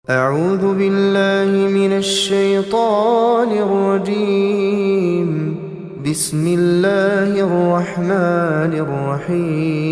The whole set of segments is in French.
أعوذ بالله من الشيطان الرجيم بسم الله الرحمن الرحيم.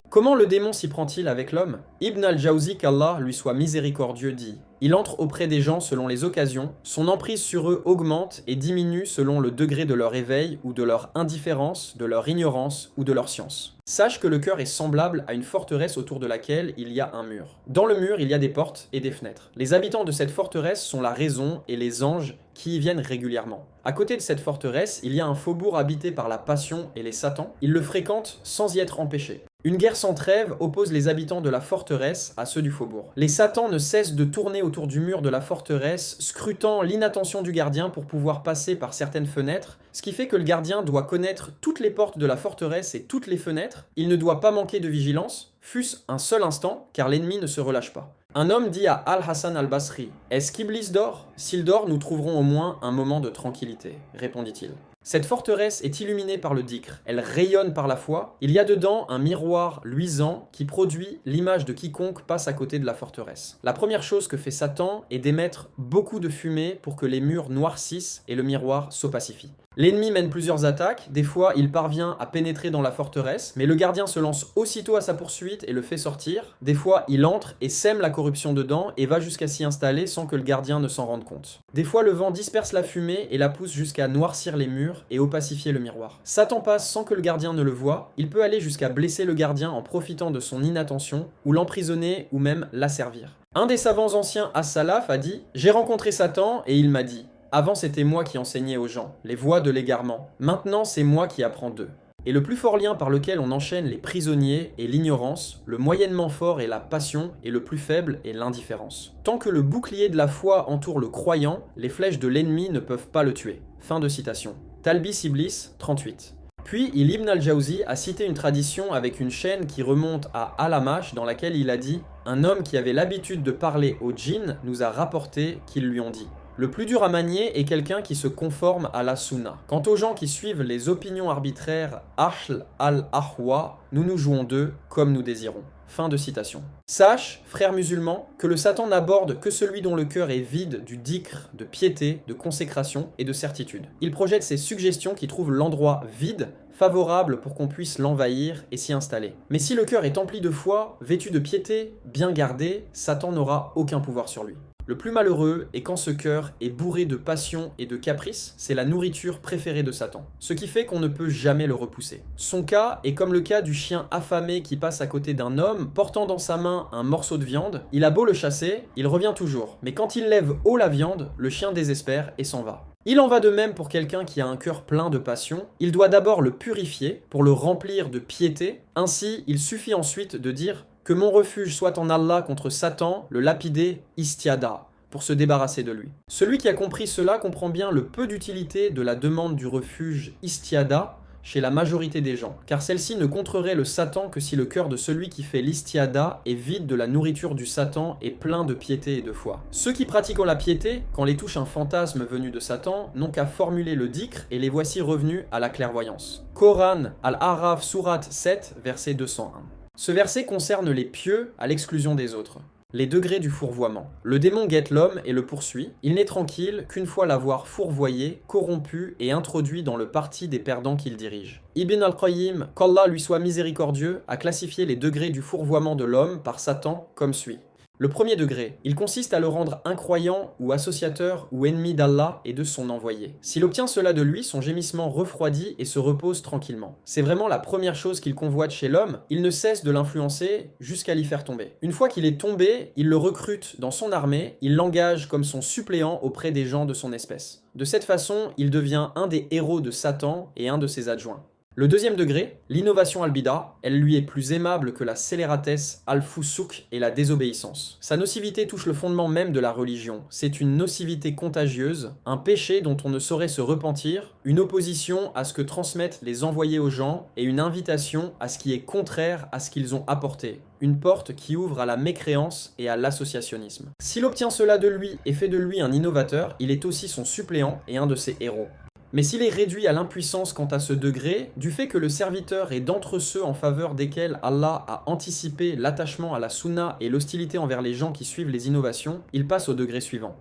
Comment le démon s'y prend-il avec l'homme? Ibn al-Jawzi, qu'Allah lui soit miséricordieux, dit: il entre auprès des gens selon les occasions, son emprise sur eux augmente et diminue selon le degré de leur éveil ou de leur indifférence, de leur ignorance ou de leur science. Sache que le cœur est semblable à une forteresse autour de laquelle il y a un mur. Dans le mur, il y a des portes et des fenêtres. Les habitants de cette forteresse sont la raison et les anges qui y viennent régulièrement. À côté de cette forteresse, il y a un faubourg habité par la passion et les satans. Ils le fréquentent sans y être empêchés. Une guerre sans trêve oppose les habitants de la forteresse à ceux du faubourg. Les satans ne cessent de tourner autour du mur de la forteresse, scrutant l'inattention du gardien pour pouvoir passer par certaines fenêtres, ce qui fait que le gardien doit connaître toutes les portes de la forteresse et toutes les fenêtres. Il ne doit pas manquer de vigilance, fût-ce un seul instant, car l'ennemi ne se relâche pas. Un homme dit à Al-Hassan al-Basri: « Est-ce qu'Iblis dort? S'il dort, nous trouverons au moins un moment de tranquillité, répondit-il. Cette forteresse est illuminée par le dhikr, elle rayonne par la foi, il y a dedans un miroir luisant qui produit l'image de quiconque passe à côté de la forteresse. La première chose que fait Satan est d'émettre beaucoup de fumée pour que les murs noircissent et le miroir s'opacifie. L'ennemi mène plusieurs attaques, des fois il parvient à pénétrer dans la forteresse, mais le gardien se lance aussitôt à sa poursuite et le fait sortir. Des fois il entre et sème la corruption dedans et va jusqu'à s'y installer sans que le gardien ne s'en rende compte. Des fois le vent disperse la fumée et la pousse jusqu'à noircir les murs et opacifier le miroir. Satan passe sans que le gardien ne le voie, il peut aller jusqu'à blesser le gardien en profitant de son inattention, ou l'emprisonner ou même l'asservir. Un des savants anciens as-Salaf a dit: « J'ai rencontré Satan et il m'a dit: avant c'était moi qui enseignais aux gens les voies de l'égarement, maintenant c'est moi qui apprends d'eux. » Et le plus fort lien par lequel on enchaîne les prisonniers est l'ignorance, le moyennement fort est la passion, et le plus faible est l'indifférence. Tant que le bouclier de la foi entoure le croyant, les flèches de l'ennemi ne peuvent pas le tuer. Fin de citation. Talbis Iblis 38. Puis Ibn al-Jawzi a cité une tradition avec une chaîne qui remonte à Al-Amash dans laquelle il a dit: « Un homme qui avait l'habitude de parler aux djinns nous a rapporté qu'ils lui ont dit. » Le plus dur à manier est quelqu'un qui se conforme à la sunna. Quant aux gens qui suivent les opinions arbitraires Ahl al-Ahwa, nous nous jouons d'eux comme nous désirons. Fin de citation. Sache, frère musulman, que le Satan n'aborde que celui dont le cœur est vide du dhikr, de piété, de consécration et de certitude. Il projette ses suggestions qui trouvent l'endroit vide, favorable pour qu'on puisse l'envahir et s'y installer. Mais si le cœur est empli de foi, vêtu de piété, bien gardé, Satan n'aura aucun pouvoir sur lui. Le plus malheureux est quand ce cœur est bourré de passion et de caprice, c'est la nourriture préférée de Satan, ce qui fait qu'on ne peut jamais le repousser. Son cas est comme le cas du chien affamé qui passe à côté d'un homme portant dans sa main un morceau de viande. Il a beau le chasser, il revient toujours, mais quand il lève haut la viande, le chien désespère et s'en va. Il en va de même pour quelqu'un qui a un cœur plein de passion. Il doit d'abord le purifier pour le remplir de piété. Ainsi, il suffit ensuite de dire: « Que mon refuge soit en Allah contre Satan, le lapidé istiada » pour se débarrasser de lui. Celui qui a compris cela comprend bien le peu d'utilité de la demande du refuge istiada chez la majorité des gens, car celle-ci ne contrerait le Satan que si le cœur de celui qui fait l'istiada est vide de la nourriture du Satan et plein de piété et de foi. Ceux qui pratiquent la piété, quand les touche un fantasme venu de Satan, n'ont qu'à formuler le dhikr et les voici revenus à la clairvoyance. Coran Al-Araf Surat 7, verset 201. Ce verset concerne les pieux à l'exclusion des autres. Les degrés du fourvoiement. Le démon guette l'homme et le poursuit. Il n'est tranquille qu'une fois l'avoir fourvoyé, corrompu et introduit dans le parti des perdants qu'il dirige. Ibn al-Qayyim, qu'Allah lui soit miséricordieux, a classifié les degrés du fourvoiement de l'homme par Satan comme suit. Le premier degré, il consiste à le rendre incroyant ou associateur ou ennemi d'Allah et de son envoyé. S'il obtient cela de lui, son gémissement refroidit et se repose tranquillement. C'est vraiment la première chose qu'il convoite chez l'homme, il ne cesse de l'influencer jusqu'à l'y faire tomber. Une fois qu'il est tombé, il le recrute dans son armée, il l'engage comme son suppléant auprès des gens de son espèce. De cette façon, il devient un des héros de Satan et un de ses adjoints. Le deuxième degré, l'innovation al-bida, elle lui est plus aimable que la scélératesse al-fusouk et la désobéissance. Sa nocivité touche le fondement même de la religion. C'est une nocivité contagieuse, un péché dont on ne saurait se repentir, une opposition à ce que transmettent les envoyés aux gens et une invitation à ce qui est contraire à ce qu'ils ont apporté. Une porte qui ouvre à la mécréance et à l'associationnisme. S'il obtient cela de lui et fait de lui un innovateur, il est aussi son suppléant et un de ses héros. Mais s'il est réduit à l'impuissance quant à ce degré, du fait que le serviteur est d'entre ceux en faveur desquels Allah a anticipé l'attachement à la sunna et l'hostilité envers les gens qui suivent les innovations, il passe au degré suivant.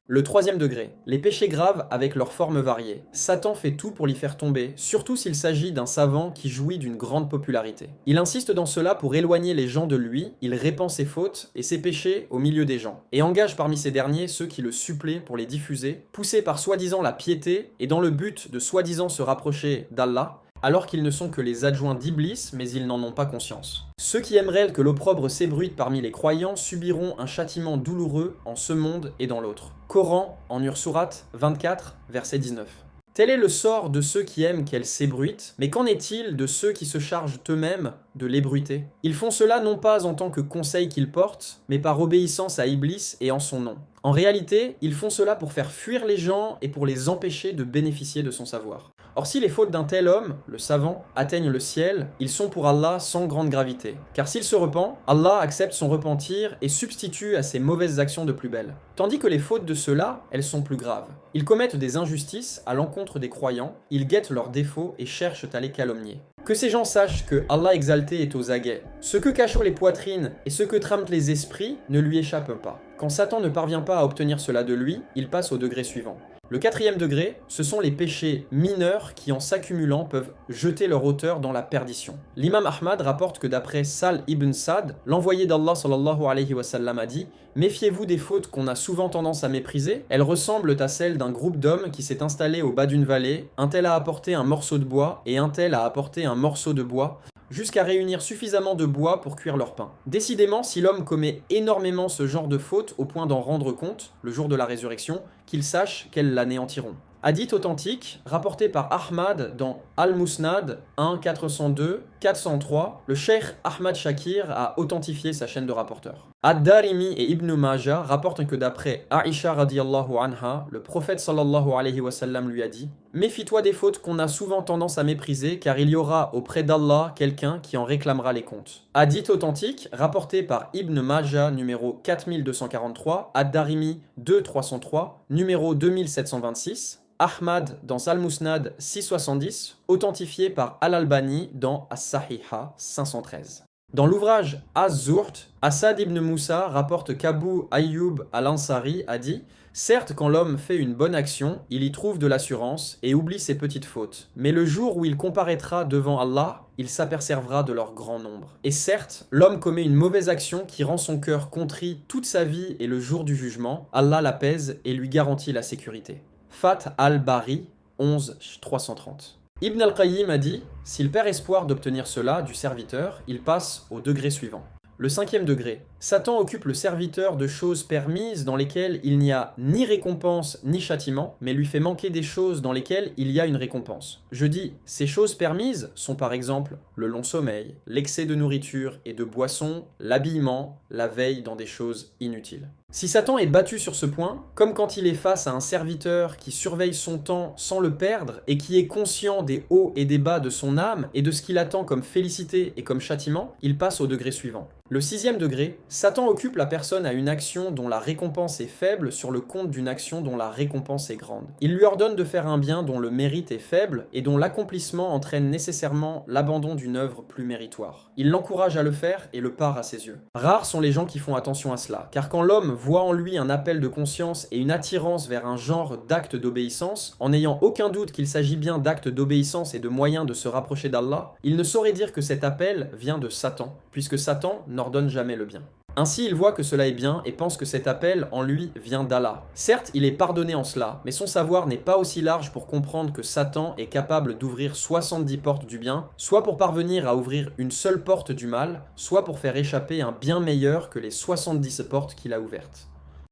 Le troisième degré, les péchés graves avec leurs formes variées. Satan fait tout pour l'y faire tomber, surtout s'il s'agit d'un savant qui jouit d'une grande popularité. Il insiste dans cela pour éloigner les gens de lui, il répand ses fautes et ses péchés au milieu des gens, et engage parmi ces derniers ceux qui le suppléent pour les diffuser, poussés par soi-disant la piété et dans le but de soi-disant se rapprocher d'Allah, alors qu'ils ne sont que les adjoints d'Iblis, mais ils n'en ont pas conscience. Ceux qui aimeraient que l'opprobre s'ébruite parmi les croyants subiront un châtiment douloureux en ce monde et dans l'autre. Coran, en Ur-Surat 24, verset 19. Tel est le sort de ceux qui aiment qu'elle s'ébruite, mais qu'en est-il de ceux qui se chargent eux-mêmes de l'ébruiter? Ils font cela non pas en tant que conseil qu'ils portent, mais par obéissance à Iblis et en son nom. En réalité, ils font cela pour faire fuir les gens et pour les empêcher de bénéficier de son savoir. Or si les fautes d'un tel homme, le savant, atteignent le ciel, ils sont pour Allah sans grande gravité. Car s'il se repent, Allah accepte son repentir et substitue à ses mauvaises actions de plus belles. Tandis que les fautes de ceux-là, elles sont plus graves. Ils commettent des injustices à l'encontre des croyants, ils guettent leurs défauts et cherchent à les calomnier. Que ces gens sachent que Allah exalté est aux aguets. Ce que cachent les poitrines et ce que trament les esprits ne lui échappent pas. Quand Satan ne parvient pas à obtenir cela de lui, il passe au degré suivant. Le quatrième degré, ce sont les péchés mineurs qui, en s'accumulant, peuvent jeter leur auteur dans la perdition. L'imam Ahmad rapporte que d'après Sal ibn Sa'd, l'envoyé d'Allah sallallahu alayhi wa sallam a dit « Méfiez-vous des fautes qu'on a souvent tendance à mépriser, elles ressemblent à celles d'un groupe d'hommes qui s'est installé au bas d'une vallée, un tel a apporté un morceau de bois et un tel a apporté un morceau de bois, jusqu'à réunir suffisamment de bois pour cuire leur pain. Décidément, si l'homme commet énormément ce genre de fautes au point d'en rendre compte, le jour de la résurrection, qu'il sache qu'elles l'anéantiront. Hadith authentique, rapporté par Ahmad dans Al-Musnad 1 402 403, le cheikh Ahmad Shakir a authentifié sa chaîne de rapporteurs. Ad-Darimi et Ibn Majah rapportent que d'après Aisha radiyallahu anha, le prophète sallallahu alayhi wa sallam lui a dit « Méfie-toi des fautes qu'on a souvent tendance à mépriser, car il y aura auprès d'Allah quelqu'un qui en réclamera les comptes. » Hadith authentique, rapporté par Ibn Majah numéro 4243, Ad-Darimi 2303, numéro 2726, Ahmad dans Al-Musnad 670, authentifié par Al-Albani dans As-Sahiha 513. Dans l'ouvrage Az-Zuhd, Asad ibn Moussa rapporte qu'Abu Ayyub al-Ansari a dit « Certes, quand l'homme fait une bonne action, il y trouve de l'assurance et oublie ses petites fautes. Mais le jour où il comparaîtra devant Allah, il s'apercevra de leur grand nombre. Et certes, l'homme commet une mauvaise action qui rend son cœur contrit toute sa vie et le jour du jugement, Allah l'apaise et lui garantit la sécurité. » Fath al-Bari 11 330. Ibn al-Qayyim a dit « S'il perd espoir d'obtenir cela du serviteur, il passe au degré suivant. » Le cinquième degré. Satan occupe le serviteur de choses permises dans lesquelles il n'y a ni récompense ni châtiment, mais lui fait manquer des choses dans lesquelles il y a une récompense. Je dis, ces choses permises sont par exemple le long sommeil, l'excès de nourriture et de boissons, l'habillement, la veille dans des choses inutiles. Si Satan est battu sur ce point, comme quand il est face à un serviteur qui surveille son temps sans le perdre et qui est conscient des hauts et des bas de son âme et de ce qu'il attend comme félicité et comme châtiment, il passe au degré suivant. Le sixième degré, Satan occupe la personne à une action dont la récompense est faible sur le compte d'une action dont la récompense est grande. Il lui ordonne de faire un bien dont le mérite est faible et dont l'accomplissement entraîne nécessairement l'abandon d'une œuvre plus méritoire. Il l'encourage à le faire et le pare à ses yeux. Rares sont les gens qui font attention à cela, car quand l'homme voit en lui un appel de conscience et une attirance vers un genre d'acte d'obéissance, en n'ayant aucun doute qu'il s'agit bien d'actes d'obéissance et de moyens de se rapprocher d'Allah, il ne saurait dire que cet appel vient de Satan, puisque Satan n'ordonne jamais le bien. Ainsi, il voit que cela est bien et pense que cet appel en lui vient d'Allah. Certes, il est pardonné en cela, mais son savoir n'est pas aussi large pour comprendre que Satan est capable d'ouvrir 70 portes du bien, soit pour parvenir à ouvrir une seule porte du mal, soit pour faire échapper un bien meilleur que les 70 portes qu'il a ouvertes.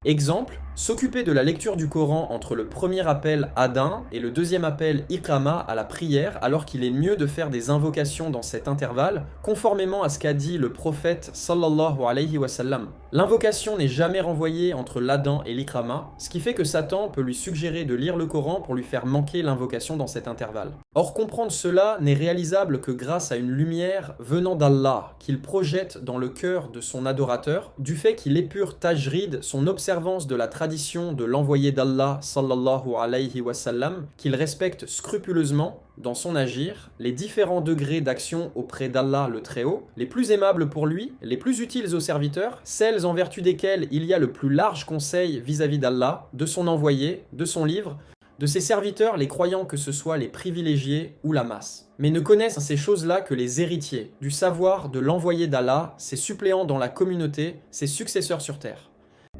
Exemple, s'occuper de la lecture du Coran entre le premier appel Adin et le deuxième appel Iqama à la prière, alors qu'il est mieux de faire des invocations dans cet intervalle, conformément à ce qu'a dit le prophète sallallahu alayhi wa sallam. L'invocation n'est jamais renvoyée entre l'Adhan et l'Ikrama, ce qui fait que Satan peut lui suggérer de lire le Coran pour lui faire manquer l'invocation dans cet intervalle. Or, comprendre cela n'est réalisable que grâce à une lumière venant d'Allah, qu'il projette dans le cœur de son adorateur, du fait qu'il épure tajrid, son observance de la tradition de l'envoyé d'Allah, sallallahu alayhi wa sallam, qu'il respecte scrupuleusement dans son agir, les différents degrés d'action auprès d'Allah le Très-Haut, les plus aimables pour lui, les plus utiles aux serviteurs, celles en vertu desquelles il y a le plus large conseil vis-à-vis d'Allah, de son envoyé, de son livre, de ses serviteurs, les croyants que ce soit les privilégiés ou la masse. Mais ne connaissent ces choses-là que les héritiers, du savoir de l'envoyé d'Allah, ses suppléants dans la communauté, ses successeurs sur terre.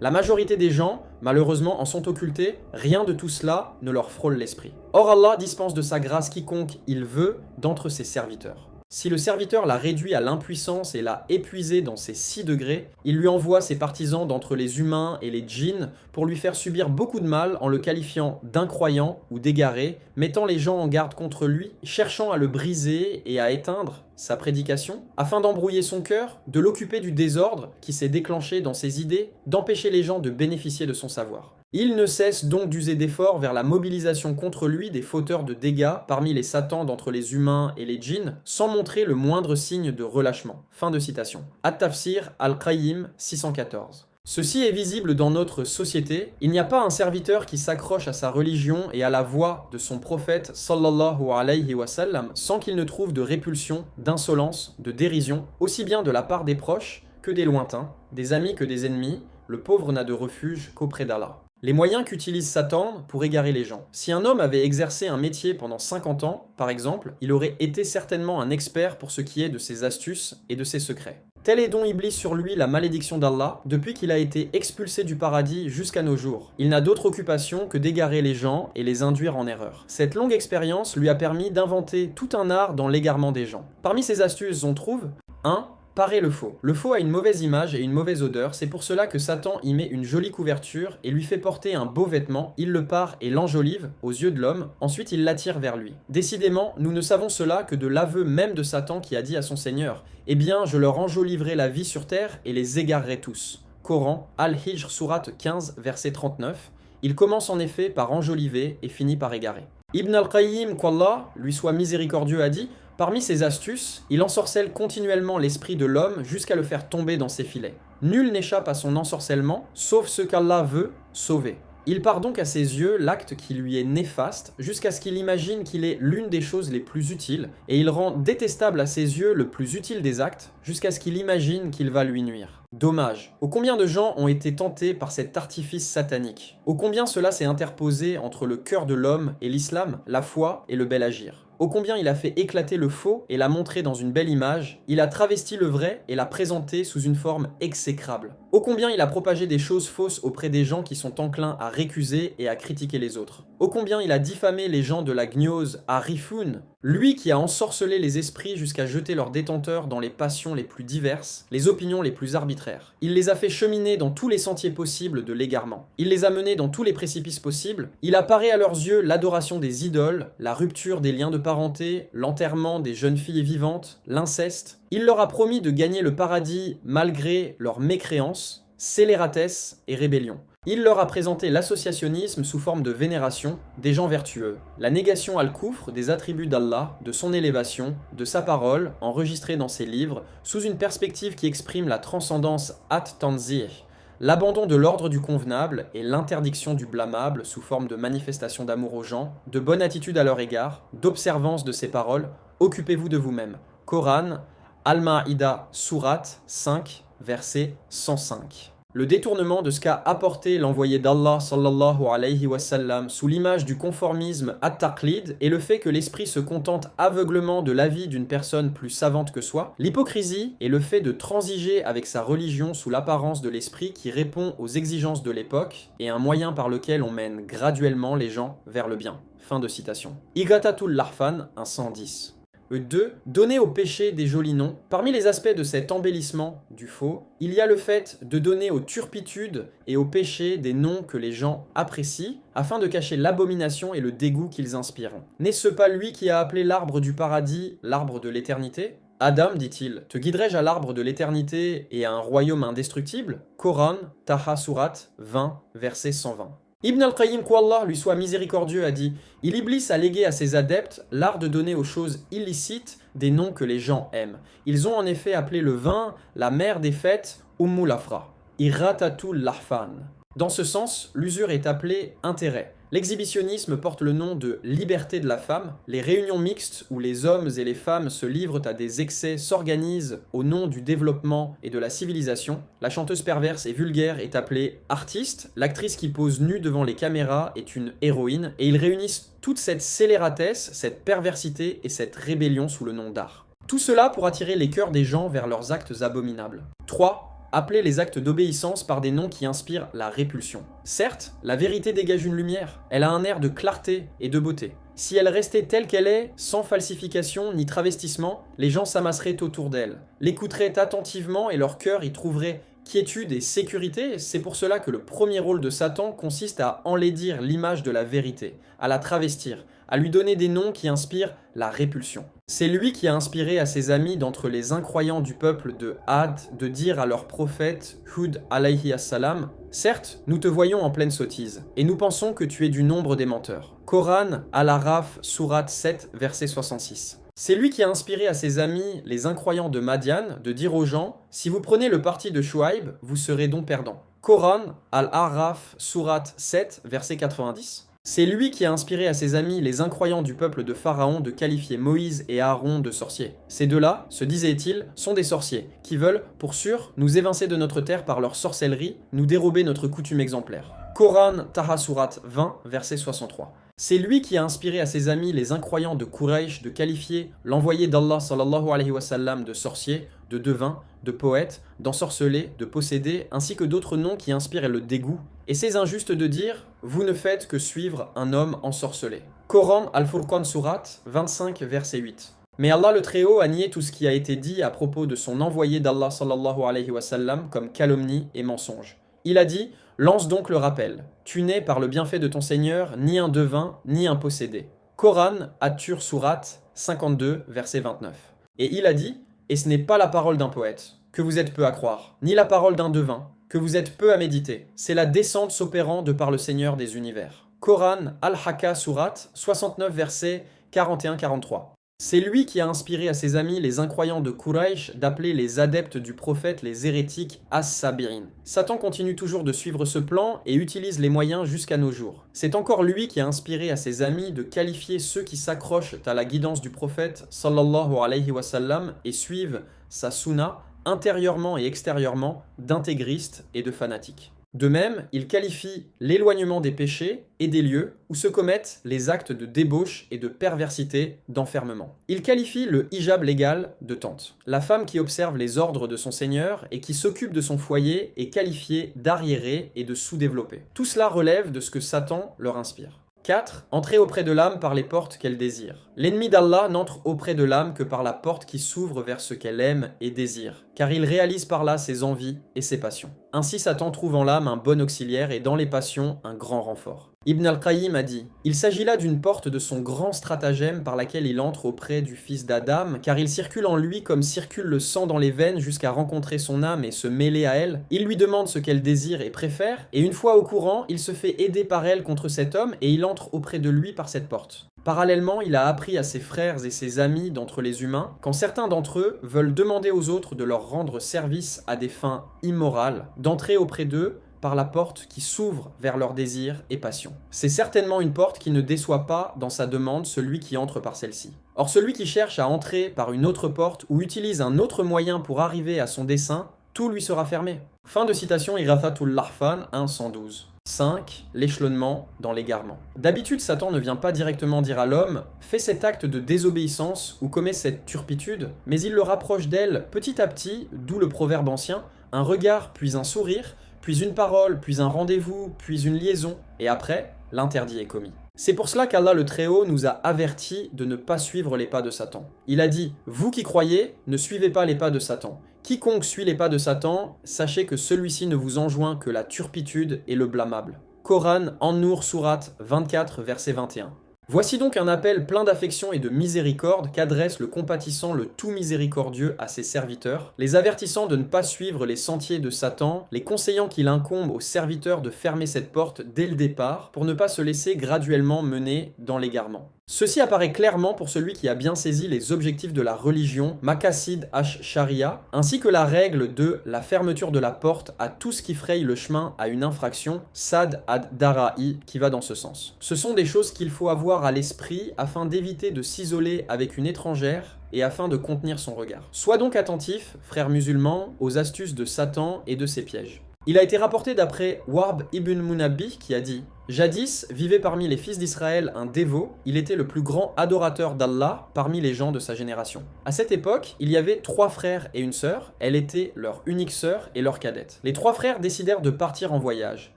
La majorité des gens, malheureusement, en sont occultés, rien de tout cela ne leur frôle l'esprit. Or Allah dispense de sa grâce quiconque il veut d'entre ses serviteurs. Si le serviteur l'a réduit à l'impuissance et l'a épuisé dans ses 6 degrés, il lui envoie ses partisans d'entre les humains et les djinns pour lui faire subir beaucoup de mal en le qualifiant d'incroyant ou d'égaré, mettant les gens en garde contre lui, cherchant à le briser et à éteindre sa prédication, afin d'embrouiller son cœur, de l'occuper du désordre qui s'est déclenché dans ses idées, d'empêcher les gens de bénéficier de son savoir. Il ne cesse donc d'user d'efforts vers la mobilisation contre lui des fauteurs de dégâts parmi les satans d'entre les humains et les djinns, sans montrer le moindre signe de relâchement. Fin de citation. At-Tafsir Al-Qayyim 614. Ceci est visible dans notre société. Il n'y a pas un serviteur qui s'accroche à sa religion et à la voix de son prophète sallallahu alayhi wa sallam sans qu'il ne trouve de répulsion, d'insolence, de dérision, aussi bien de la part des proches que des lointains, des amis que des ennemis. Le pauvre n'a de refuge qu'auprès d'Allah. Les moyens qu'utilise Satan pour égarer les gens. Si un homme avait exercé un métier pendant 50 ans, par exemple, il aurait été certainement un expert pour ce qui est de ses astuces et de ses secrets. Tel est donc Iblis sur lui la malédiction d'Allah, depuis qu'il a été expulsé du paradis jusqu'à nos jours. Il n'a d'autre occupation que d'égarer les gens et les induire en erreur. Cette longue expérience lui a permis d'inventer tout un art dans l'égarement des gens. Parmi ses astuces, on trouve 1. Parer le faux. Le faux a une mauvaise image et une mauvaise odeur, c'est pour cela que Satan y met une jolie couverture et lui fait porter un beau vêtement, il le pare et l'enjolive aux yeux de l'homme, ensuite il l'attire vers lui. Décidément, nous ne savons cela que de l'aveu même de Satan qui a dit à son Seigneur « Eh bien, je leur enjoliverai la vie sur terre et les égarerai tous ». Coran, Al-Hijr Sourate 15, verset 39. Il commence en effet par enjoliver et finit par égarer. Ibn al-Qayyim, qu'Allah lui soit miséricordieux, a dit: parmi ses astuces, il ensorcelle continuellement l'esprit de l'homme jusqu'à le faire tomber dans ses filets. Nul n'échappe à son ensorcellement, sauf ce qu'Allah veut sauver. Il part donc à ses yeux l'acte qui lui est néfaste, jusqu'à ce qu'il imagine qu'il est l'une des choses les plus utiles, et il rend détestable à ses yeux le plus utile des actes, jusqu'à ce qu'il imagine qu'il va lui nuire. Dommage. Ô combien de gens ont été tentés par cet artifice satanique. Ô combien cela s'est interposé entre le cœur de l'homme et l'islam, la foi et le bel agir. Ô combien il a fait éclater le faux et l'a montré dans une belle image, il a travesti le vrai et l'a présenté sous une forme exécrable. Ô combien il a propagé des choses fausses auprès des gens qui sont enclins à récuser et à critiquer les autres. Ô combien il a diffamé les gens de la gnose à Rifun, lui qui a ensorcelé les esprits jusqu'à jeter leurs détenteurs dans les passions les plus diverses, les opinions les plus arbitraires. Il les a fait cheminer dans tous les sentiers possibles de l'égarement. Il les a menés dans tous les précipices possibles. Il a paré à leurs yeux l'adoration des idoles, la rupture des liens de parenté, l'enterrement des jeunes filles vivantes, l'inceste. Il leur a promis de gagner le paradis malgré leur mécréance, scélératesse et rébellion. Il leur a présenté l'associationnisme sous forme de vénération des gens vertueux, la négation al-Kufr des attributs d'Allah, de son élévation, de sa parole, enregistrée dans ses livres, sous une perspective qui exprime la transcendance at-tanzih, l'abandon de l'ordre du convenable et l'interdiction du blâmable sous forme de manifestation d'amour aux gens, de bonne attitude à leur égard, d'observance de ses paroles. Occupez-vous de vous-même. Coran, Al-Ma'ida, Sourate 5, verset 105. Le détournement de ce qu'a apporté l'envoyé d'Allah sallallahu alayhi wa sallam sous l'image du conformisme at-taqlid et le fait que l'esprit se contente aveuglement de l'avis d'une personne plus savante que soi, l'hypocrisie et le fait de transiger avec sa religion sous l'apparence de l'esprit qui répond aux exigences de l'époque et un moyen par lequel on mène graduellement les gens vers le bien. Fin de citation. Igatatul Larfan, un 110. 2. Donner au péché des jolis noms. Parmi les aspects de cet embellissement du faux, il y a le fait de donner aux turpitudes et aux péchés des noms que les gens apprécient, afin de cacher l'abomination et le dégoût qu'ils inspirent. N'est-ce pas lui qui a appelé l'arbre du paradis l'arbre de l'éternité ? Adam, dit-il, te guiderai-je à l'arbre de l'éternité et à un royaume indestructible? Coran, Taha Surat 20, verset 120. Ibn al-Qayyim, qu'Allah lui soit miséricordieux, a dit « Il Iblis a légué à ses adeptes l'art de donner aux choses illicites des noms que les gens aiment. Ils ont en effet appelé le vin la mère des fêtes, Ummul Afra, Irratatul Lahfan. » Dans ce sens, l'usure est appelée intérêt. L'exhibitionnisme porte le nom de liberté de la femme. Les réunions mixtes où les hommes et les femmes se livrent à des excès s'organisent au nom du développement et de la civilisation. La chanteuse perverse et vulgaire est appelée artiste. L'actrice qui pose nue devant les caméras est une héroïne. Et ils réunissent toute cette scélératesse, cette perversité et cette rébellion sous le nom d'art. Tout cela pour attirer les cœurs des gens vers leurs actes abominables. 3. Appeler les actes d'obéissance par des noms qui inspirent la répulsion. Certes, la vérité dégage une lumière, elle a un air de clarté et de beauté. Si elle restait telle qu'elle est, sans falsification ni travestissement, les gens s'amasseraient autour d'elle, l'écouteraient attentivement et leur cœur y trouverait quiétude et sécurité. C'est pour cela que le premier rôle de Satan consiste à enlaidir l'image de la vérité, à la travestir, à lui donner des noms qui inspirent la répulsion. C'est lui qui a inspiré à ses amis d'entre les incroyants du peuple de Had de dire à leur prophète Hud alayhi assalam « Certes, nous te voyons en pleine sottise, et nous pensons que tu es du nombre des menteurs. » Coran, Al-Araf, Surat 7, verset 66. C'est lui qui a inspiré à ses amis, les incroyants de Madian, de dire aux gens « Si vous prenez le parti de Shuaib, vous serez donc perdants. » Coran, Al-Araf, Surat 7, verset 90. C'est lui qui a inspiré à ses amis, les incroyants du peuple de Pharaon, de qualifier Moïse et Aaron de sorciers. Ces deux-là, se disait-il, sont des sorciers, qui veulent, pour sûr, nous évincer de notre terre par leur sorcellerie, nous dérober notre coutume exemplaire. Coran, Taha Surat 20, verset 63. C'est lui qui a inspiré à ses amis, les incroyants de Quraysh, de qualifier l'envoyé d'Allah sallallahu alayhi wa sallam de sorcier, de devin, de poète, d'ensorcelé, de possédé, ainsi que d'autres noms qui inspirent le dégoût. Et c'est injuste de dire « Vous ne faites que suivre un homme ensorcelé ». Coran Al-Furqan Surat 25, verset 8. Mais Allah le Très-Haut a nié tout ce qui a été dit à propos de son envoyé d'Allah sallallahu alayhi wa sallam comme calomnie et mensonge. Il a dit « Lance donc le rappel. Tu n'es par le bienfait de ton Seigneur ni un devin, ni un possédé. » Coran At-Tur Surat 52, verset 29. Et il a dit « Et ce n'est pas la parole d'un poète, que vous êtes peu à croire, ni la parole d'un devin, que vous êtes peu à méditer. C'est la descente s'opérant de par le Seigneur des univers. » Coran Al-Haqqa Surat 69, verset 41-43. C'est lui qui a inspiré à ses amis, les incroyants de Quraysh, d'appeler les adeptes du prophète les hérétiques As-Sabi'in. Satan continue toujours de suivre ce plan et utilise les moyens jusqu'à nos jours. C'est encore lui qui a inspiré à ses amis de qualifier ceux qui s'accrochent à la guidance du prophète sallallahu alayhi wa sallam et suivent sa sunna intérieurement et extérieurement d'intégristes et de fanatiques. De même, il qualifie l'éloignement des péchés et des lieux où se commettent les actes de débauche et de perversité, d'enfermement. Il qualifie le hijab légal de tante. La femme qui observe les ordres de son Seigneur et qui s'occupe de son foyer est qualifiée d'arriérée et de sous-développée. Tout cela relève de ce que Satan leur inspire. 4. Entrer auprès de l'âme par les portes qu'elle désire. L'ennemi d'Allah n'entre auprès de l'âme que par la porte qui s'ouvre vers ce qu'elle aime et désire, car il réalise par là ses envies et ses passions. Ainsi Satan trouve en l'âme un bon auxiliaire et dans les passions un grand renfort. Ibn al-Qayyim a dit « Il s'agit là d'une porte de son grand stratagème par laquelle il entre auprès du fils d'Adam, car il circule en lui comme circule le sang dans les veines jusqu'à rencontrer son âme et se mêler à elle. Il lui demande ce qu'elle désire et préfère, et une fois au courant, il se fait aider par elle contre cet homme et il entre auprès de lui par cette porte. Parallèlement, il a appris à ses frères et ses amis d'entre les humains, quand certains d'entre eux veulent demander aux autres de leur rendre service à des fins immorales, d'entrer auprès d'eux par la porte qui s'ouvre vers leurs désirs et passions. C'est certainement une porte qui ne déçoit pas dans sa demande celui qui entre par celle-ci. Or celui qui cherche à entrer par une autre porte ou utilise un autre moyen pour arriver à son dessein, tout lui sera fermé. Fin de citation Irathatul Lahfan 1.112. 5. L'échelonnement dans l'égarement. D'habitude, Satan ne vient pas directement dire à l'homme « fais cet acte de désobéissance ou commets cette turpitude », mais il le rapproche d'elle petit à petit, d'où le proverbe ancien « un regard puis un sourire, puis une parole, puis un rendez-vous, puis une liaison, et après, l'interdit est commis. » C'est pour cela qu'Allah le Très-Haut nous a avertis de ne pas suivre les pas de Satan. Il a dit « Vous qui croyez, ne suivez pas les pas de Satan. Quiconque suit les pas de Satan, sachez que celui-ci ne vous enjoint que la turpitude et le blâmable. » Coran An-Nur Surat 24, verset 21. Voici donc un appel plein d'affection et de miséricorde qu'adresse le compatissant, le tout miséricordieux à ses serviteurs, les avertissant de ne pas suivre les sentiers de Satan, les conseillant qu'il incombe aux serviteurs de fermer cette porte dès le départ pour ne pas se laisser graduellement mener dans l'égarement. Ceci apparaît clairement pour celui qui a bien saisi les objectifs de la religion Maqasid ash-Sharia, ainsi que la règle de la fermeture de la porte à tout ce qui fraye le chemin à une infraction, Sad ad-Dara'i, qui va dans ce sens. Ce sont des choses qu'il faut avoir à l'esprit afin d'éviter de s'isoler avec une étrangère et afin de contenir son regard. Sois donc attentif, frères musulmans, aux astuces de Satan et de ses pièges. Il a été rapporté d'après Warb ibn Munabbi qui a dit « Jadis vivait parmi les fils d'Israël un dévot, il était le plus grand adorateur d'Allah parmi les gens de sa génération. À cette époque, il y avait 3 frères et une sœur, elle était leur unique sœur et leur cadette. Les 3 frères décidèrent de partir en voyage,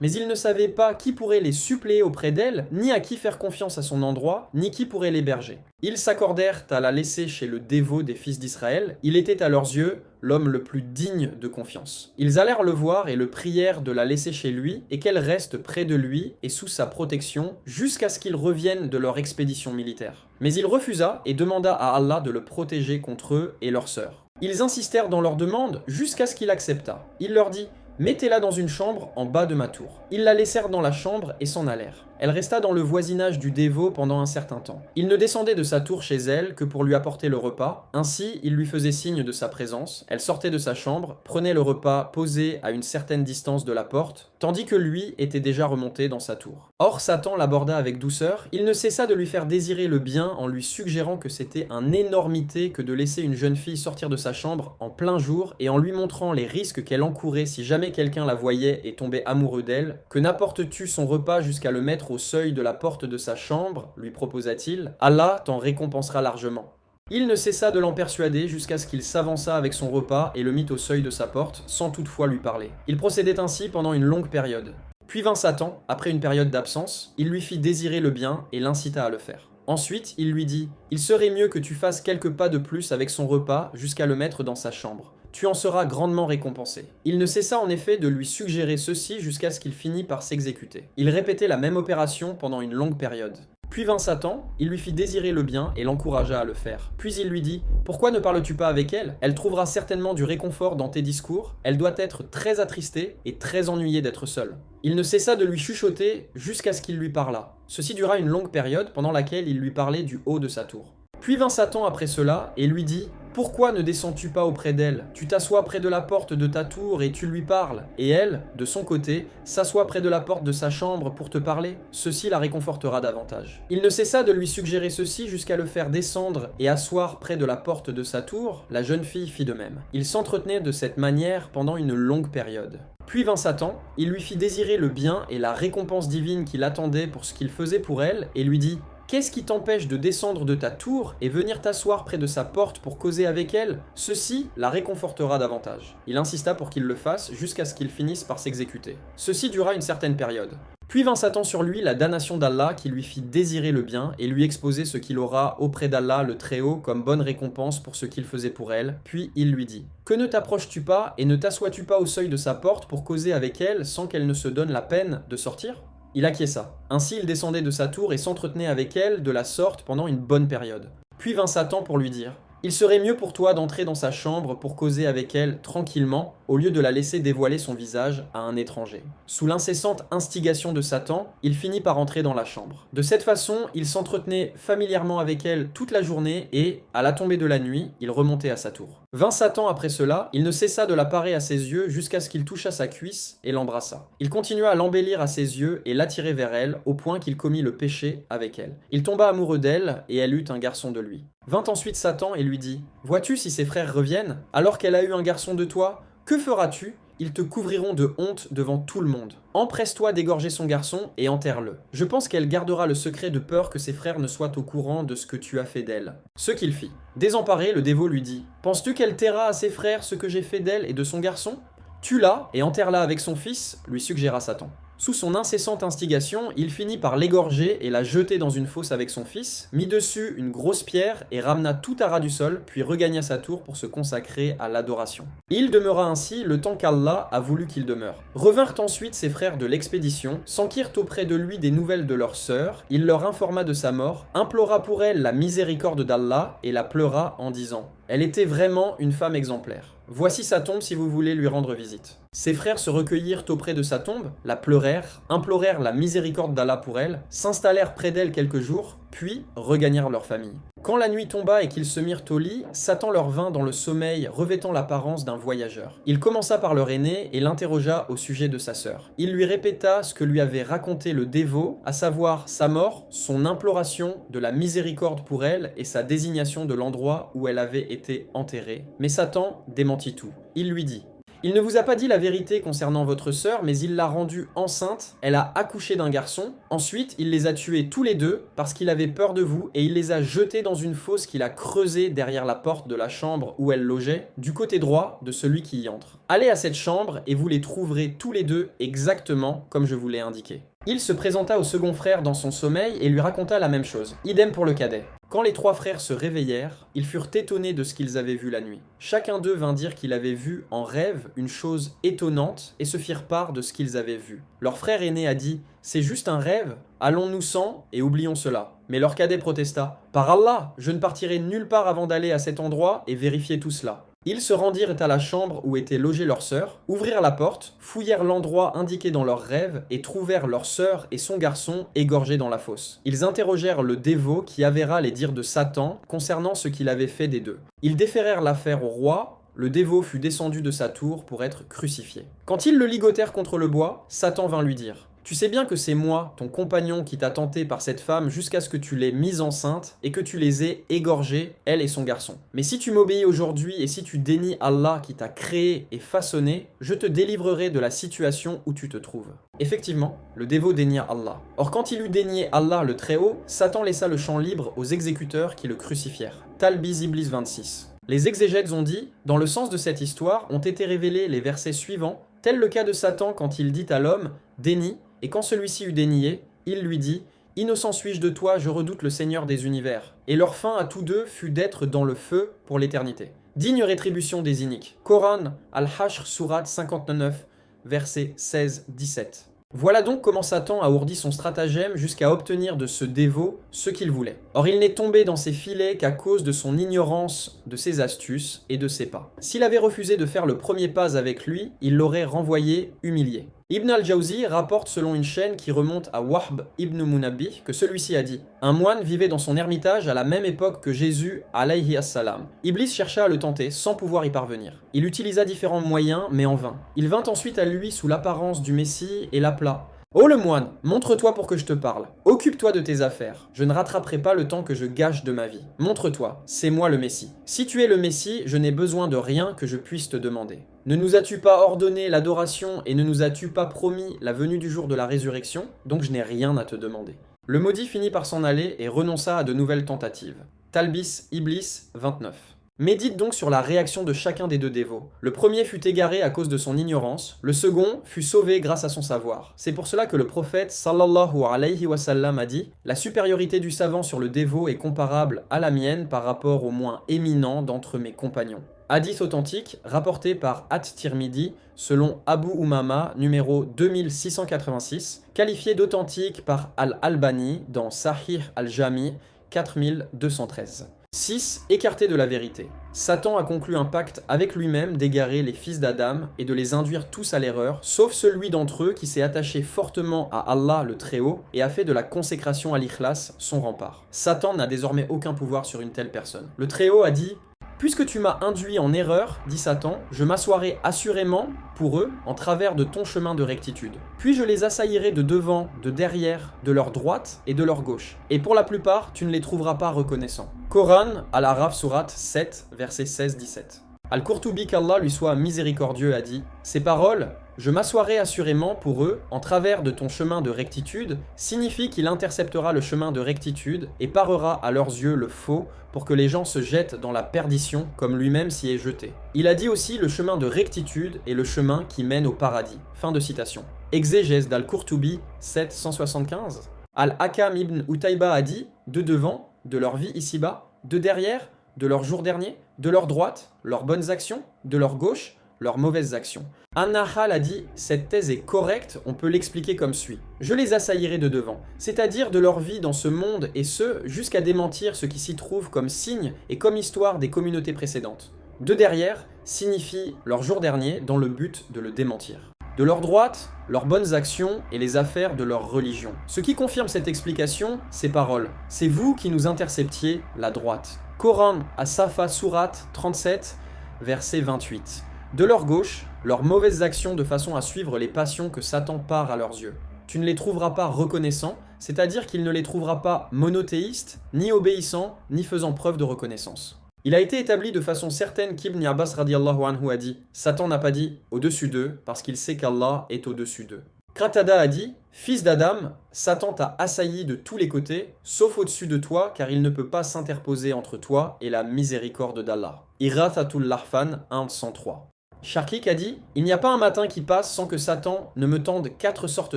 mais ils ne savaient pas qui pourrait les suppléer auprès d'elle, ni à qui faire confiance à son endroit, ni qui pourrait l'héberger. Ils s'accordèrent à la laisser chez le dévot des fils d'Israël, il était à leurs yeux l'homme le plus digne de confiance. Ils allèrent le voir et le prièrent de la laisser chez lui et qu'elle reste près de lui et sous sa protection jusqu'à ce qu'ils reviennent de leur expédition militaire. Mais il refusa et demanda à Allah de le protéger contre eux et leurs sœurs. Ils insistèrent dans leur demande jusqu'à ce qu'il accepta. Il leur dit « Mettez-la dans une chambre en bas de ma tour. » Ils la laissèrent dans la chambre et s'en allèrent. Elle resta dans le voisinage du dévot pendant un certain temps. Il ne descendait de sa tour chez elle que pour lui apporter le repas. Ainsi, il lui faisait signe de sa présence. Elle sortait de sa chambre, prenait le repas posé à une certaine distance de la porte, tandis que lui était déjà remonté dans sa tour. Or, Satan l'aborda avec douceur. Il ne cessa de lui faire désirer le bien en lui suggérant que c'était une énormité que de laisser une jeune fille sortir de sa chambre en plein jour et en lui montrant les risques qu'elle encourait si jamais quelqu'un la voyait et tombait amoureux d'elle, que n'apportes-tu son repas jusqu'à le mettre au seuil de la porte de sa chambre, lui proposa-t-il, Allah t'en récompensera largement. Il ne cessa de l'en persuader jusqu'à ce qu'il s'avança avec son repas et le mit au seuil de sa porte, sans toutefois lui parler. Il procédait ainsi pendant une longue période. Puis vint Satan, après une période d'absence, il lui fit désirer le bien et l'incita à le faire. Ensuite, il lui dit « Il serait mieux que tu fasses quelques pas de plus avec son repas jusqu'à le mettre dans sa chambre. Tu en seras grandement récompensé. » Il ne cessa en effet de lui suggérer ceci jusqu'à ce qu'il finît par s'exécuter. Il répétait la même opération pendant une longue période. Puis vint Satan, il lui fit désirer le bien et l'encouragea à le faire. Puis il lui dit « Pourquoi ne parles-tu pas avec elle? Elle trouvera certainement du réconfort dans tes discours, elle doit être très attristée et très ennuyée d'être seule. » Il ne cessa de lui chuchoter jusqu'à ce qu'il lui parlât. Ceci dura une longue période pendant laquelle il lui parlait du haut de sa tour. Puis vint Satan après cela et lui dit « Pourquoi ne descends-tu pas auprès d'elle? Tu t'assois près de la porte de ta tour et tu lui parles. Et elle, de son côté, s'assoit près de la porte de sa chambre pour te parler. Ceci la réconfortera davantage. » Il ne cessa de lui suggérer ceci jusqu'à le faire descendre et asseoir près de la porte de sa tour. La jeune fille fit de même. Ils s'entretenaient de cette manière pendant une longue période. Puis vint Satan, il lui fit désirer le bien et la récompense divine qu'il attendait pour ce qu'il faisait pour elle et lui dit « Qu'est-ce qui t'empêche de descendre de ta tour et venir t'asseoir près de sa porte pour causer avec elle? Ceci la réconfortera davantage. » Il insista pour qu'il le fasse jusqu'à ce qu'il finisse par s'exécuter. Ceci dura une certaine période. Puis vint Satan sur lui la damnation d'Allah qui lui fit désirer le bien et lui exposer ce qu'il aura auprès d'Allah le Très-Haut comme bonne récompense pour ce qu'il faisait pour elle. Puis il lui dit « Que ne t'approches-tu pas et ne t'assois-tu pas au seuil de sa porte pour causer avec elle sans qu'elle ne se donne la peine de sortir ?» Il acquiesça. Ainsi il descendait de sa tour et s'entretenait avec elle de la sorte pendant une bonne période. Puis vint Satan pour lui dire « Il serait mieux pour toi d'entrer dans sa chambre pour causer avec elle tranquillement, au lieu de la laisser dévoiler son visage à un étranger. » Sous l'incessante instigation de Satan, il finit par entrer dans la chambre. De cette façon, il s'entretenait familièrement avec elle toute la journée et, à la tombée de la nuit, il remontait à sa tour. Vint Satan après cela, il ne cessa de la parer à ses yeux jusqu'à ce qu'il toucha sa cuisse et l'embrassa. Il continua à l'embellir à ses yeux et l'attirer vers elle, au point qu'il commit le péché avec elle. Il tomba amoureux d'elle et elle eut un garçon de lui. Vint ensuite Satan et lui dit « Vois-tu si ses frères reviennent, alors qu'elle a eu un garçon de toi, que feras-tu ? Ils te couvriront de honte devant tout le monde. Empresse-toi d'égorger son garçon et enterre-le. Je pense qu'elle gardera le secret de peur que ses frères ne soient au courant de ce que tu as fait d'elle. » Ce qu'il fit. Désemparé, le dévot lui dit « Penses-tu qu'elle taira à ses frères ce que j'ai fait d'elle et de son garçon ? Tue-la et enterre-la avec son fils, lui suggéra Satan. Sous son incessante instigation, il finit par l'égorger et la jeter dans une fosse avec son fils, mit dessus une grosse pierre et ramena tout à ras du sol, puis regagna sa tour pour se consacrer à l'adoration. Il demeura ainsi le temps qu'Allah a voulu qu'il demeure. Revinrent ensuite ses frères de l'expédition, s'enquirent auprès de lui des nouvelles de leur sœur, il leur informa de sa mort, implora pour elle la miséricorde d'Allah et la pleura en disant « Elle était vraiment une femme exemplaire. Voici sa tombe si vous voulez lui rendre visite. » Ses frères se recueillirent auprès de sa tombe, la pleurèrent, implorèrent la miséricorde d'Allah pour elle, s'installèrent près d'elle quelques jours, puis regagnèrent leur famille. Quand la nuit tomba et qu'ils se mirent au lit, Satan leur vint dans le sommeil revêtant l'apparence d'un voyageur. Il commença par leur aîné et l'interrogea au sujet de sa sœur. Il lui répéta ce que lui avait raconté le dévot, à savoir sa mort, son imploration de la miséricorde pour elle et sa désignation de l'endroit où elle avait été enterrée. Mais Satan démentit tout. Il lui dit: il ne vous a pas dit la vérité concernant votre sœur, mais il l'a rendue enceinte, elle a accouché d'un garçon, ensuite il les a tués tous les deux parce qu'il avait peur de vous et il les a jetés dans une fosse qu'il a creusée derrière la porte de la chambre où elle logeait, du côté droit de celui qui y entre. Allez à cette chambre et vous les trouverez tous les deux exactement comme je vous l'ai indiqué. Il se présenta au second frère dans son sommeil et lui raconta la même chose. Idem pour le cadet. Quand les trois frères se réveillèrent, ils furent étonnés de ce qu'ils avaient vu la nuit. Chacun d'eux vint dire qu'il avait vu en rêve une chose étonnante et se firent part de ce qu'ils avaient vu. Leur frère aîné a dit « C'est juste un rêve, allons-nous-en et oublions cela ». Mais leur cadet protesta « Par Allah, je ne partirai nulle part avant d'aller à cet endroit et vérifier tout cela ». Ils se rendirent à la chambre où était logée leur sœur, ouvrirent la porte, fouillèrent l'endroit indiqué dans leurs rêves et trouvèrent leur sœur et son garçon égorgés dans la fosse. Ils interrogèrent le dévot qui avéra les dires de Satan concernant ce qu'il avait fait des deux. Ils déférèrent l'affaire au roi. Le dévot fut descendu de sa tour pour être crucifié. Quand ils le ligotèrent contre le bois, Satan vint lui dire: tu sais bien que c'est moi, ton compagnon, qui t'a tenté par cette femme jusqu'à ce que tu l'aies mise enceinte et que tu les aies égorgées, elle et son garçon. Mais si tu m'obéis aujourd'hui et si tu dénies Allah qui t'a créé et façonné, je te délivrerai de la situation où tu te trouves. Effectivement, le dévot dénia Allah. Or quand il eut dénié Allah le Très-Haut, Satan laissa le champ libre aux exécuteurs qui le crucifièrent. Talbis Iblis 26. Les exégètes ont dit, dans le sens de cette histoire, ont été révélés les versets suivants, tel le cas de Satan quand il dit à l'homme « dénie », et quand celui-ci eut dénié, il lui dit « Innocent suis-je de toi, je redoute le Seigneur des univers. » Et leur fin à tous deux fut d'être dans le feu pour l'éternité. Digne rétribution des iniques. Coran, Al-Hashr, Surat 59, versets 16-17. Voilà donc comment Satan a ourdi son stratagème jusqu'à obtenir de ce dévot ce qu'il voulait. Or il n'est tombé dans ses filets qu'à cause de son ignorance de ses astuces et de ses pas. S'il avait refusé de faire le premier pas avec lui, il l'aurait renvoyé humilié. Ibn al-Jawzi rapporte selon une chaîne qui remonte à Wahb ibn Munabbih que celui-ci a dit « Un moine vivait dans son ermitage à la même époque que Jésus alayhi as-salam. Iblis chercha à le tenter sans pouvoir y parvenir. Il utilisa différents moyens mais en vain. Il vint ensuite à lui sous l'apparence du Messie et l'appela « Oh le moine, montre-toi pour que je te parle. Occupe-toi de tes affaires. Je ne rattraperai pas le temps que je gâche de ma vie. Montre-toi, c'est moi le Messie. Si tu es le Messie, je n'ai besoin de rien que je puisse te demander. Ne nous as-tu pas ordonné l'adoration et ne nous as-tu pas promis la venue du jour de la résurrection? Donc je n'ai rien à te demander. » Le maudit finit par s'en aller et renonça à de nouvelles tentatives. Talbis Iblis 29. Médite donc sur la réaction de chacun des deux dévots. Le premier fut égaré à cause de son ignorance, le second fut sauvé grâce à son savoir. C'est pour cela que le prophète sallallahu alayhi wa sallam a dit « La supériorité du savant sur le dévot est comparable à la mienne par rapport au moins éminent d'entre mes compagnons. » Hadith authentique rapporté par At-Tirmidhi selon Abu Umama numéro 2686, qualifié d'authentique par Al-Albani dans Sahih al-Jami 4213. 6. Écarté de la vérité. Satan a conclu un pacte avec lui-même d'égarer les fils d'Adam et de les induire tous à l'erreur, sauf celui d'entre eux qui s'est attaché fortement à Allah le Très-Haut et a fait de la consécration à l'Ikhlas son rempart. Satan n'a désormais aucun pouvoir sur une telle personne. Le Très-Haut a dit: puisque tu m'as induit en erreur, dit Satan, je m'assoirai assurément pour eux en travers de ton chemin de rectitude. Puis je les assaillirai de devant, de derrière, de leur droite et de leur gauche. Et pour la plupart, tu ne les trouveras pas reconnaissants. Coran, Al-Araf, Surat 7, versets 16-17. Al-Qurtubi, qu'Allah lui soit miséricordieux, a dit « Ces paroles, je m'assoirai assurément pour eux en travers de ton chemin de rectitude, signifie qu'il interceptera le chemin de rectitude et parera à leurs yeux le faux pour que les gens se jettent dans la perdition comme lui-même s'y est jeté. Il a dit aussi le chemin de rectitude est le chemin qui mène au paradis. » Fin de citation. Exégèse d'Al-Qurtubi 775. Al-Hakam ibn Utaïba a dit, de devant, de leur vie ici-bas, de derrière, de leur jour dernier, de leur droite, leurs bonnes actions, de leur gauche, leurs mauvaises actions. An-Nahal a dit, cette thèse est correcte, on peut l'expliquer comme suit. Je les assaillirai de devant, c'est-à-dire de leur vie dans ce monde et ce, jusqu'à démentir ce qui s'y trouve comme signe et comme histoire des communautés précédentes. De derrière signifie leur jour dernier dans le but de le démentir. De leur droite, leurs bonnes actions et les affaires de leur religion. Ce qui confirme cette explication, ces paroles. C'est vous qui nous interceptiez la droite. Coran à Safa Surat 37, verset 28. De leur gauche, leurs mauvaises actions de façon à suivre les passions que Satan part à leurs yeux. Tu ne les trouveras pas reconnaissants, c'est-à-dire qu'il ne les trouvera pas monothéistes, ni obéissants, ni faisant preuve de reconnaissance. Il a été établi de façon certaine qu'Ibn Abbas radiallahu anhu a dit « Satan n'a pas dit « au-dessus d'eux » parce qu'il sait qu'Allah est au-dessus d'eux ». Qatada a dit « Fils d'Adam, Satan t'a assailli de tous les côtés, sauf au-dessus de toi, car il ne peut pas s'interposer entre toi et la miséricorde d'Allah. » Irathatul Lahfan 103. Sharkik a dit « Il n'y a pas un matin qui passe sans que Satan ne me tende 4 sortes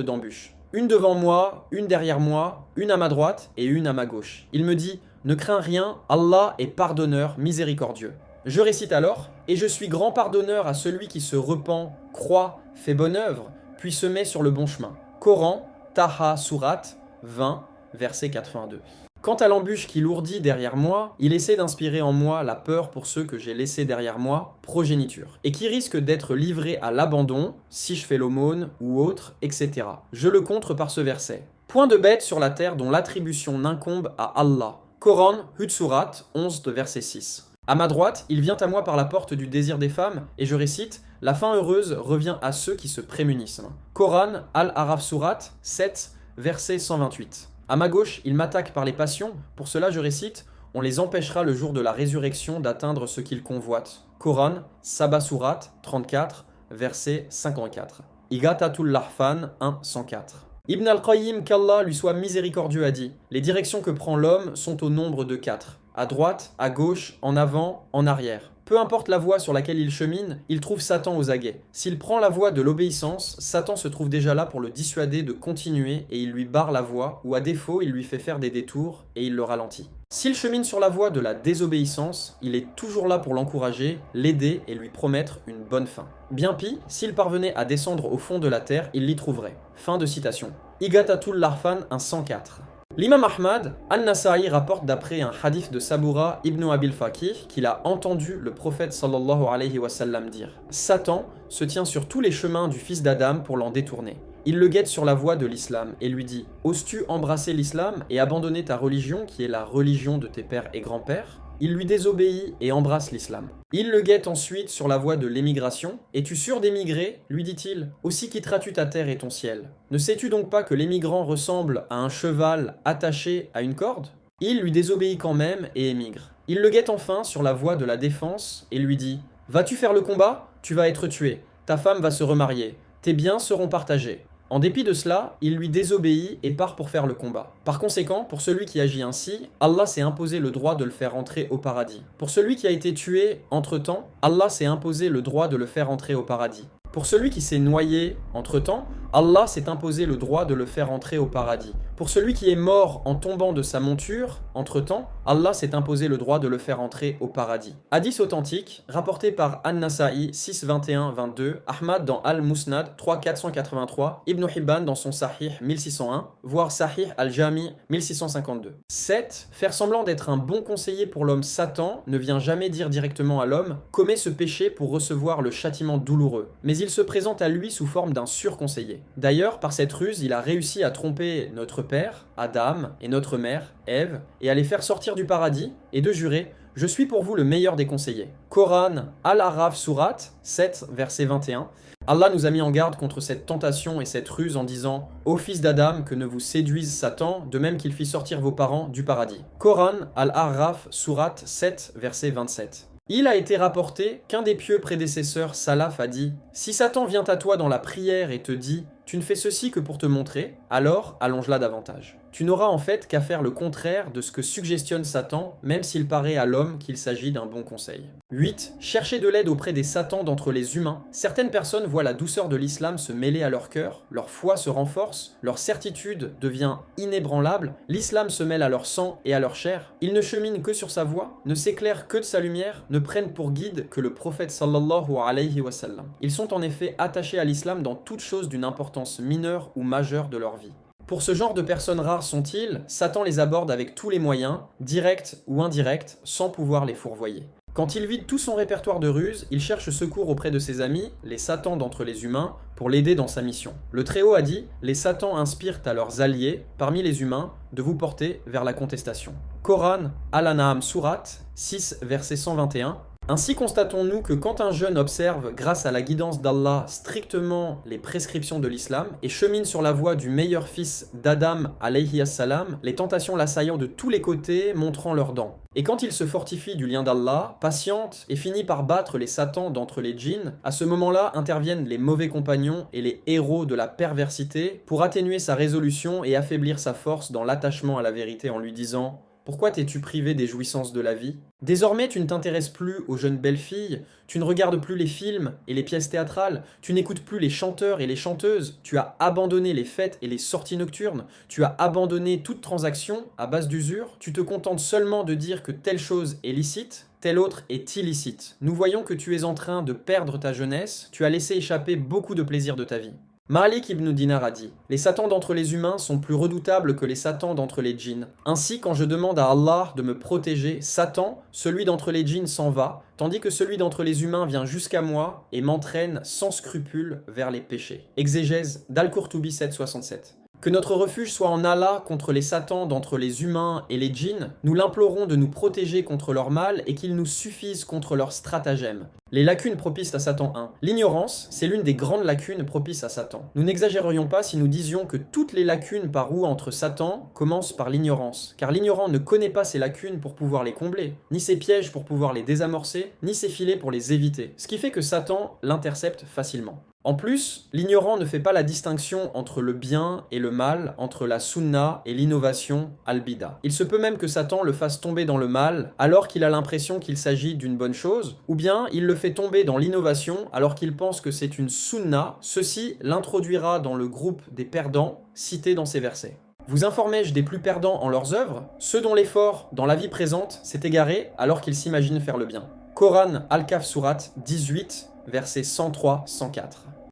d'embûches. Une devant moi, une derrière moi, une à ma droite et une à ma gauche. Il me dit « Ne crains rien, Allah est pardonneur, miséricordieux. » Je récite alors « Et je suis grand pardonneur à celui qui se repent, croit, fait bonne œuvre, puis se met sur le bon chemin. » Coran, Taha Surat 20, verset 82. Quant à l'embûche qui lourdit derrière moi, il essaie d'inspirer en moi la peur pour ceux que j'ai laissés derrière moi, progéniture, et qui risquent d'être livrés à l'abandon, si je fais l'aumône ou autre, etc. Je le contre par ce verset. Point de bête sur la terre dont l'attribution n'incombe à Allah. Coran, Hud Surat 11, verset 6. À ma droite, il vient à moi par la porte du désir des femmes, et je récite « La fin heureuse revient à ceux qui se prémunissent ». Coran, Al-Araf Surat 7, verset 128. À ma gauche, ils m'attaquent par les passions, pour cela je récite « On les empêchera le jour de la résurrection d'atteindre ce qu'ils convoitent ». Coran, Saba Surat 34, verset 54. Igatatul Lahfan 1, 104. Ibn al-Qayyim, qu'Allah lui soit miséricordieux, a dit « Les directions que prend l'homme sont au nombre de 4. À droite, à gauche, en avant, en arrière. Peu importe la voie sur laquelle il chemine, il trouve Satan aux aguets. S'il prend la voie de l'obéissance, Satan se trouve déjà là pour le dissuader de continuer et il lui barre la voie, ou à défaut, il lui fait faire des détours et il le ralentit. S'il chemine sur la voie de la désobéissance, il est toujours là pour l'encourager, l'aider et lui promettre une bonne fin. Bien pis, s'il parvenait à descendre au fond de la terre, il l'y trouverait. Fin de citation. Igatatul Lahfan 104. L'imam Ahmad, An-Nasa'i rapporte d'après un hadith de Sabura ibn Abil Faqih qu'il a entendu le prophète sallallahu alayhi wa sallam dire « Satan se tient sur tous les chemins du fils d'Adam pour l'en détourner. Il le guette sur la voie de l'islam et lui dit « Oses-tu embrasser l'islam et abandonner ta religion qui est la religion de tes pères et grands-pères ?» Il lui désobéit et embrasse l'islam. Il le guette ensuite sur la voie de l'émigration. « Es-tu sûr d'émigrer ?» lui dit-il. « Aussi quitteras-tu ta terre et ton ciel. Ne sais-tu donc pas que l'émigrant ressemble à un cheval attaché à une corde ?» Il lui désobéit quand même et émigre. Il le guette enfin sur la voie de la défense et lui dit « Vas-tu faire le combat ? Tu vas être tué. Ta femme va se remarier. Tes biens seront partagés. » En dépit de cela, il lui désobéit et part pour faire le combat. Par conséquent, pour celui qui agit ainsi, Allah s'est imposé le droit de le faire entrer au paradis. Pour celui qui a été tué entre-temps, Allah s'est imposé le droit de le faire entrer au paradis. Pour celui qui s'est noyé entre-temps, Allah s'est imposé le droit de le faire entrer au paradis. Pour celui qui est mort en tombant de sa monture, entre-temps, Allah s'est imposé le droit de le faire entrer au paradis. Hadith authentique, rapporté par An-Nasa'i 6-21-22, Ahmad dans Al-Musnad 3-483, Ibn Hibban dans son Sahih 1601, voire Sahih Al-Jami 1652. 7. Faire semblant d'être un bon conseiller pour l'homme Satan ne vient jamais dire directement à l'homme « commets ce péché pour recevoir le châtiment douloureux », mais il se présente à lui sous forme d'un surconseiller. D'ailleurs, par cette ruse, il a réussi à tromper notre père, Adam, et notre mère, Ève, et à les faire sortir du paradis, et de jurer « Je suis pour vous le meilleur des conseillers ». Coran, Al-Araf Surat 7, verset 21. Allah nous a mis en garde contre cette tentation et cette ruse en disant « Ô fils d'Adam, que ne vous séduise Satan, de même qu'il fit sortir vos parents du paradis ». Coran, Al-Araf Surat 7, verset 27. Il a été rapporté qu'un des pieux prédécesseurs salaf a dit « Si Satan vient à toi dans la prière et te dit « tu ne fais ceci que pour te montrer, alors allonge-la davantage. Tu n'auras en fait qu'à faire le contraire de ce que suggestionne Satan, même s'il paraît à l'homme qu'il s'agit d'un bon conseil. 8. Chercher de l'aide auprès des satans d'entre les humains. Certaines personnes voient la douceur de l'islam se mêler à leur cœur, leur foi se renforce, leur certitude devient inébranlable, l'islam se mêle à leur sang et à leur chair. Ils ne cheminent que sur sa voie, ne s'éclairent que de sa lumière, ne prennent pour guide que le prophète sallallahu alayhi wa sallam. Ils sont en effet attachés à l'islam dans toute chose d'une importance mineure ou majeure de leur vie. Pour ce genre de personnes rares sont-ils, Satan les aborde avec tous les moyens, directs ou indirects, sans pouvoir les fourvoyer. Quand il vide tout son répertoire de ruses, il cherche secours auprès de ses amis, les satans d'entre les humains, pour l'aider dans sa mission. Le Très-Haut a dit « Les satans inspirent à leurs alliés, parmi les humains, de vous porter vers la contestation ». Coran, Al-An'am Surat, 6, verset 121. Ainsi constatons-nous que quand un jeune observe, grâce à la guidance d'Allah, strictement les prescriptions de l'islam et chemine sur la voie du meilleur fils d'Adam alayhi salam, les tentations l'assaillant de tous les côtés, montrant leurs dents. Et quand il se fortifie du lien d'Allah, patiente et finit par battre les satans d'entre les djinns, à ce moment-là interviennent les mauvais compagnons et les héros de la perversité pour atténuer sa résolution et affaiblir sa force dans l'attachement à la vérité en lui disant « Pourquoi t'es-tu privé des jouissances de la vie ? Désormais, tu ne t'intéresses plus aux jeunes belles filles, tu ne regardes plus les films et les pièces théâtrales, tu n'écoutes plus les chanteurs et les chanteuses, tu as abandonné les fêtes et les sorties nocturnes, tu as abandonné toute transaction à base d'usure, tu te contentes seulement de dire que telle chose est licite, telle autre est illicite. Nous voyons que tu es en train de perdre ta jeunesse, tu as laissé échapper beaucoup de plaisirs de ta vie. Malik ibn Dinar a dit « Les satans d'entre les humains sont plus redoutables que les satans d'entre les djinns. Ainsi, quand je demande à Allah de me protéger, Satan, celui d'entre les djinns s'en va, tandis que celui d'entre les humains vient jusqu'à moi et m'entraîne sans scrupule vers les péchés. » Exégèse d'Al-Qurtubi 767. Que notre refuge soit en Allah contre les satans d'entre les humains et les djinns, nous l'implorons de nous protéger contre leur mal et qu'il nous suffise contre leurs stratagèmes. Les lacunes propices à Satan 1. L'ignorance, c'est l'une des grandes lacunes propices à Satan. Nous n'exagérerions pas si nous disions que toutes les lacunes par où entre Satan commencent par l'ignorance, car l'ignorant ne connaît pas ses lacunes pour pouvoir les combler, ni ses pièges pour pouvoir les désamorcer, ni ses filets pour les éviter, ce qui fait que Satan l'intercepte facilement. En plus, l'ignorant ne fait pas la distinction entre le bien et le mal, entre la sunna et l'innovation al-bida. Il se peut même que Satan le fasse tomber dans le mal alors qu'il a l'impression qu'il s'agit d'une bonne chose, ou bien il le fait tomber dans l'innovation alors qu'il pense que c'est une sunna. Ceci l'introduira dans le groupe des perdants cités dans ces versets. Vous informai-je des plus perdants en leurs œuvres, ceux dont l'effort dans la vie présente s'est égaré alors qu'ils s'imaginent faire le bien. Coran Al-Kahf Surat 18, versets 103-104.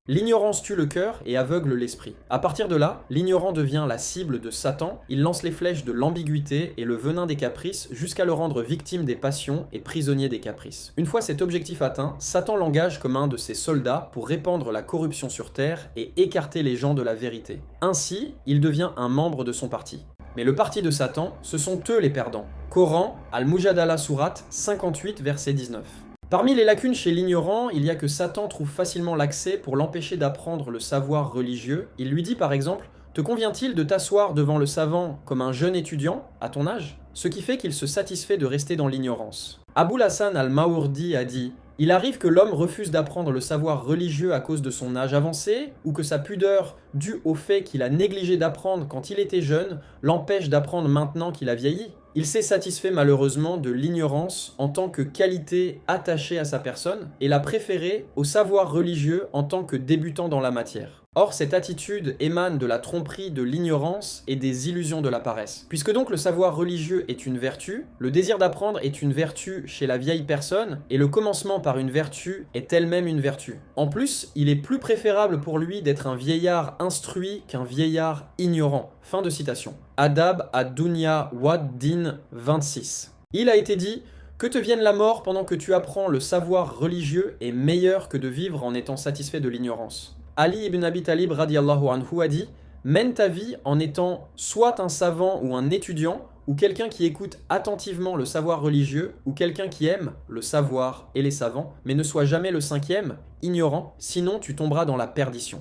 L'ignorance tue le cœur et aveugle l'esprit. À partir de là, l'ignorant devient la cible de Satan, il lance les flèches de l'ambiguïté et le venin des caprices jusqu'à le rendre victime des passions et prisonnier des caprices. Une fois cet objectif atteint, Satan l'engage comme un de ses soldats pour répandre la corruption sur terre et écarter les gens de la vérité. Ainsi, il devient un membre de son parti. Mais le parti de Satan, ce sont eux les perdants. Coran, Al-Mujadala Surat 58, verset 19. Parmi les lacunes chez l'ignorant, il y a que Satan trouve facilement l'accès pour l'empêcher d'apprendre le savoir religieux. Il lui dit par exemple « Te convient-il de t'asseoir devant le savant comme un jeune étudiant, à ton âge ?» Ce qui fait qu'il se satisfait de rester dans l'ignorance. Aboul Hassan al-Maourdi a dit « Il arrive que l'homme refuse d'apprendre le savoir religieux à cause de son âge avancé, ou que sa pudeur, due au fait qu'il a négligé d'apprendre quand il était jeune, l'empêche d'apprendre maintenant qu'il a vieilli. Il s'est satisfait malheureusement de l'ignorance en tant que qualité attachée à sa personne et l'a préféré au savoir religieux en tant que débutant dans la matière. Or, cette attitude émane de la tromperie de l'ignorance et des illusions de la paresse. Puisque donc le savoir religieux est une vertu, le désir d'apprendre est une vertu chez la vieille personne, et le commencement par une vertu est elle-même une vertu. En plus, il est plus préférable pour lui d'être un vieillard instruit qu'un vieillard ignorant. Fin de citation. Adab ad-Dunya wad-Din 26. Il a été dit « Que te vienne la mort pendant que tu apprends le savoir religieux est meilleur que de vivre en étant satisfait de l'ignorance. » Ali ibn Abi Talib radiallahu anhu a dit « Mène ta vie en étant soit un savant ou un étudiant, ou quelqu'un qui écoute attentivement le savoir religieux, ou quelqu'un qui aime le savoir et les savants, mais ne sois jamais le cinquième, ignorant, sinon tu tomberas dans la perdition. »